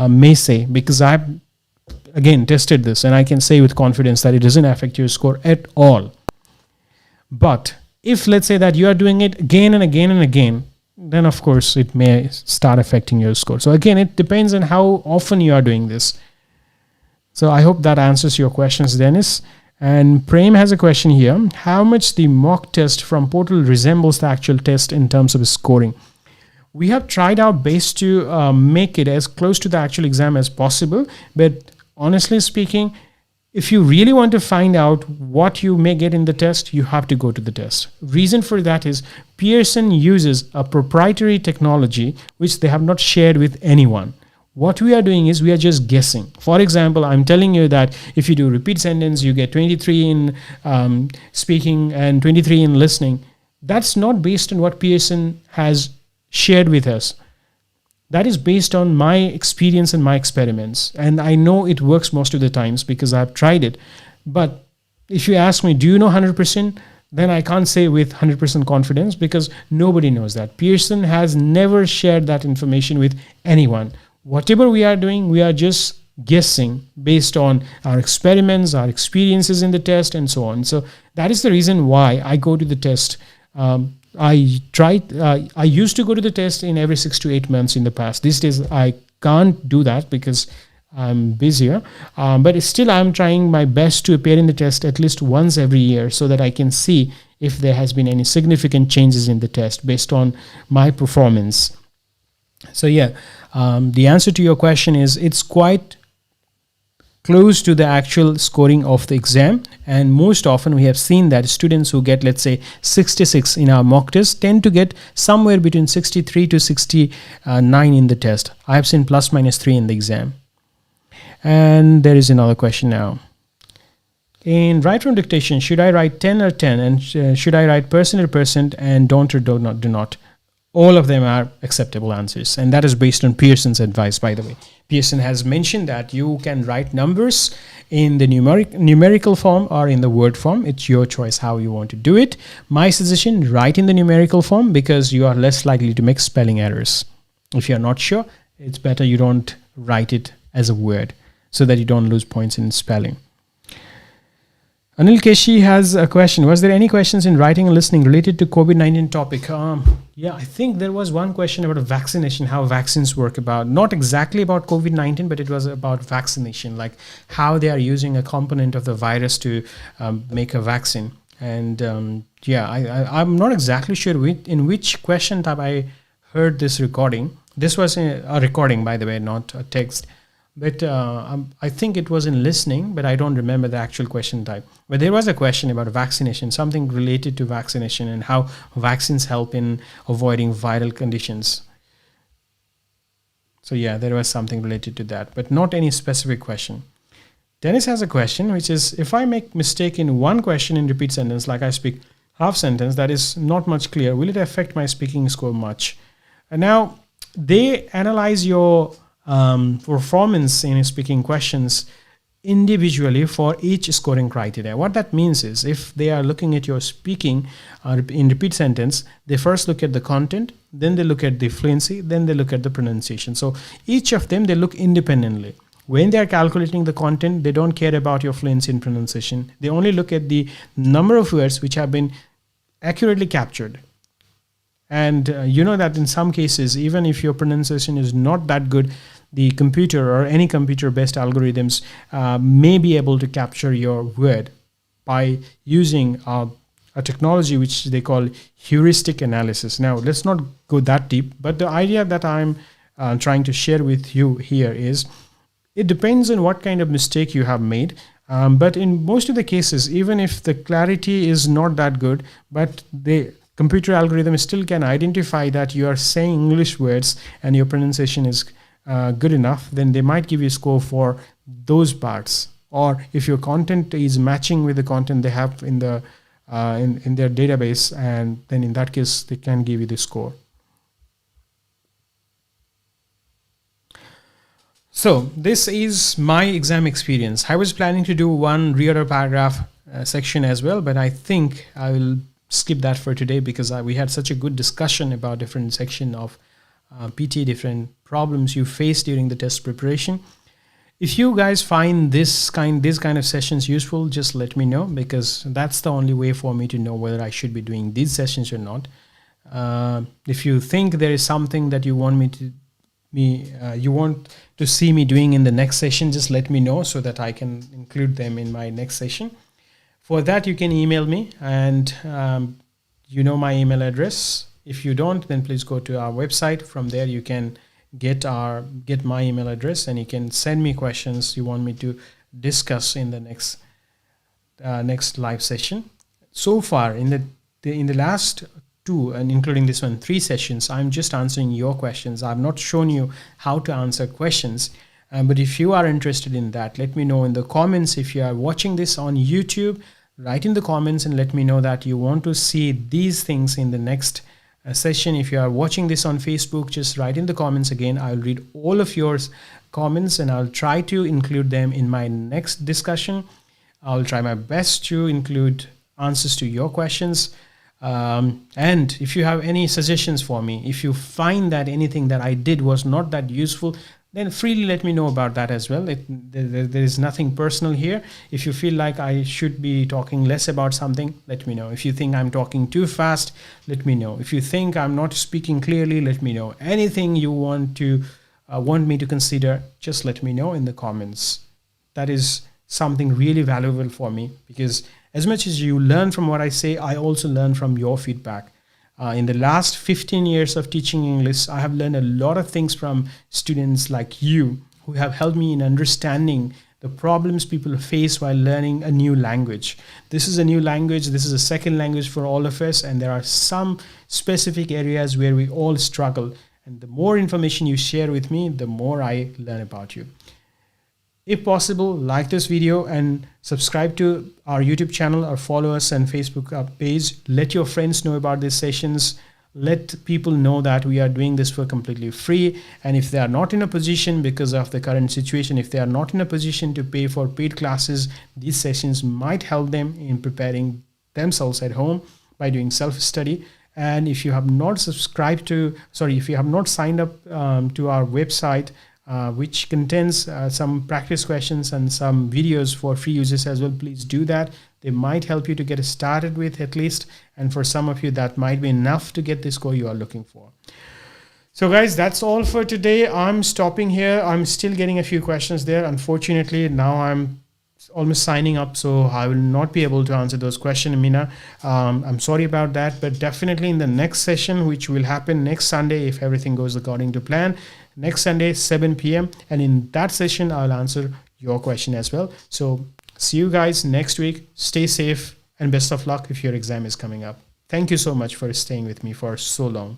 may say, because I've again tested this and I can say with confidence that it doesn't affect your score at all. But if let's say that you are doing it again and again and again, then of course it may start affecting your score. So again, it depends on how often you are doing this. So I hope that answers your questions, Dennis. And Prem has a question here. How much the mock test from portal resembles the actual test in terms of scoring? We have tried our best to make it as close to the actual exam as possible. But honestly speaking, if you really want to find out what you may get in the test, you have to go to the test. Reason for that is Pearson uses a proprietary technology which they have not shared with anyone. What we are doing is we are just guessing. For example, I'm telling you that if you do repeat sentence, you get 23 in speaking and 23 in listening. That's not based on what Pearson has shared with us. That is based on my experience and my experiments. And I know it works most of the times because I've tried it. But if you ask me, do you know 100%? then I can't say with 100% confidence, because nobody knows that. Pearson has never shared that information with anyone. Whatever we are doing, we are just guessing based on our experiments, our experiences in the test, and so on. So that is the reason why I go to the test. I used to go to the test in every 6 to 8 months in the past. These days I can't do that because I'm busier, but still I'm trying my best to appear in the test at least once every year, so that I can see if there has been any significant changes in the test based on my performance. So yeah, the answer to your question is it's quite close to the actual scoring of the exam, and most often we have seen that students who get, let's say, 66 in our mock test tend to get somewhere between 63 to 69 in the test. I have seen plus minus 3 in the exam. And there is another question now. In write from dictation, should I write 10 or 10, and should I write percent or percent, and don't or do not? All of them are acceptable answers, and that is based on Pearson's advice, by the way. Pearson has mentioned that you can write numbers in the numerical form or in the word form. It's your choice how you want to do it. My suggestion, write in the numerical form, because you are less likely to make spelling errors. If you're not sure, it's better you don't write it as a word, so that you don't lose points in spelling. Anil Keshi has a question. Was there any questions in writing and listening related to COVID-19 topic? Yeah, I think there was one question about vaccination, how vaccines work, about not exactly about COVID-19, but it was about vaccination, like how they are using a component of the virus to make a vaccine. And I'm not exactly sure in which question type I heard this recording. This was a recording, by the way, not a text. But I think it was in listening, but I don't remember the actual question type. But there was a question about vaccination, something related to vaccination and how vaccines help in avoiding viral conditions. So yeah, there was something related to that, but not any specific question. Dennis has a question, which is, if I make mistake in one question in repeat sentence, like I speak half sentence, that is not much clear, will it affect my speaking score much? And now they analyze your performance in speaking questions individually for each scoring criteria. What that means is, if they are looking at your speaking in repeat sentence, they first look at the content, then they look at the fluency, then they look at the pronunciation. So each of them, they look independently. When they are calculating the content, they don't care about your fluency and pronunciation. They only look at the number of words which have been accurately captured. And you know that in some cases, even if your pronunciation is not that good, the computer or any computer-based algorithms may be able to capture your word by using a technology which they call heuristic analysis. Now, let's not go that deep, but the idea that I'm trying to share with you here is, it depends on what kind of mistake you have made. But in most of the cases, even if the clarity is not that good, but the computer algorithm still can identify that you are saying English words and your pronunciation is good enough, then they might give you a score for those parts. Or if your content is matching with the content they have in the in their database, and then in that case they can give you the score. So this is my exam experience. I was planning to do one reader paragraph section as well, but I think I will skip that for today, because we had such a good discussion about different section of PTE, different problems you face during the test preparation. If you guys find this kind of sessions useful, just let me know, because that's the only way for me to know whether I should be doing these sessions or not. If you think there is something that you want you want to see me doing in the next session, just let me know so that I can include them in my next session. For that, you can email me, and you know my email address. If you don't, then please go to our website. From there, you can get my email address, and you can send me questions you want me to discuss in the next live session. So far, in the last two, and including this one, 3 sessions, I'm just answering your questions. I've not shown you how to answer questions. But if you are interested in that, let me know in the comments. If you are watching this on YouTube, write in the comments and let me know that you want to see these things in the next session. If you are watching this on Facebook, just write in the comments again. I'll read all of your comments and I'll try to include them in my next discussion. I'll try my best to include answers to your questions. And if you have any suggestions for me, if you find that anything that I did was not that useful, then freely let me know about that as well. There is nothing personal here. If you feel like I should be talking less about something, let me know. If you think I'm talking too fast, let me know. If you think I'm not speaking clearly, let me know. Anything you want me to consider, just let me know in the comments. That is something really valuable for me, because as much as you learn from what I say, I also learn from your feedback. In the last 15 years of teaching English, I have learned a lot of things from students like you, who have helped me in understanding the problems people face while learning a new language. This is a new language. This is a second language for all of us. And there are some specific areas where we all struggle. And the more information you share with me, the more I learn about you. If possible, like this video and subscribe to our YouTube channel or follow us on Facebook page. Let your friends know about these sessions. Let people know that we are doing this for completely free. And if they are not in a position, because of the current situation, if they are not in a position to pay for paid classes, these sessions might help them in preparing themselves at home by doing self-study. And if you have not if you have not signed up to our website, which contains some practice questions and some videos for free users as well, please do that. They might help you to get started with, at least, and for some of you that might be enough to get the score you are looking for. So guys, that's all for today. I'm stopping here. I'm still getting a few questions there. Unfortunately, now I'm almost signing up, so I will not be able to answer those questions, Mina. I'm sorry about that, but definitely in the next session, which will happen next Sunday if everything goes according to plan, next Sunday 7 p.m. and in that session I'll answer your question as well. So see you guys next week. Stay safe and best of luck if your exam is coming up. Thank you so much for staying with me for so long.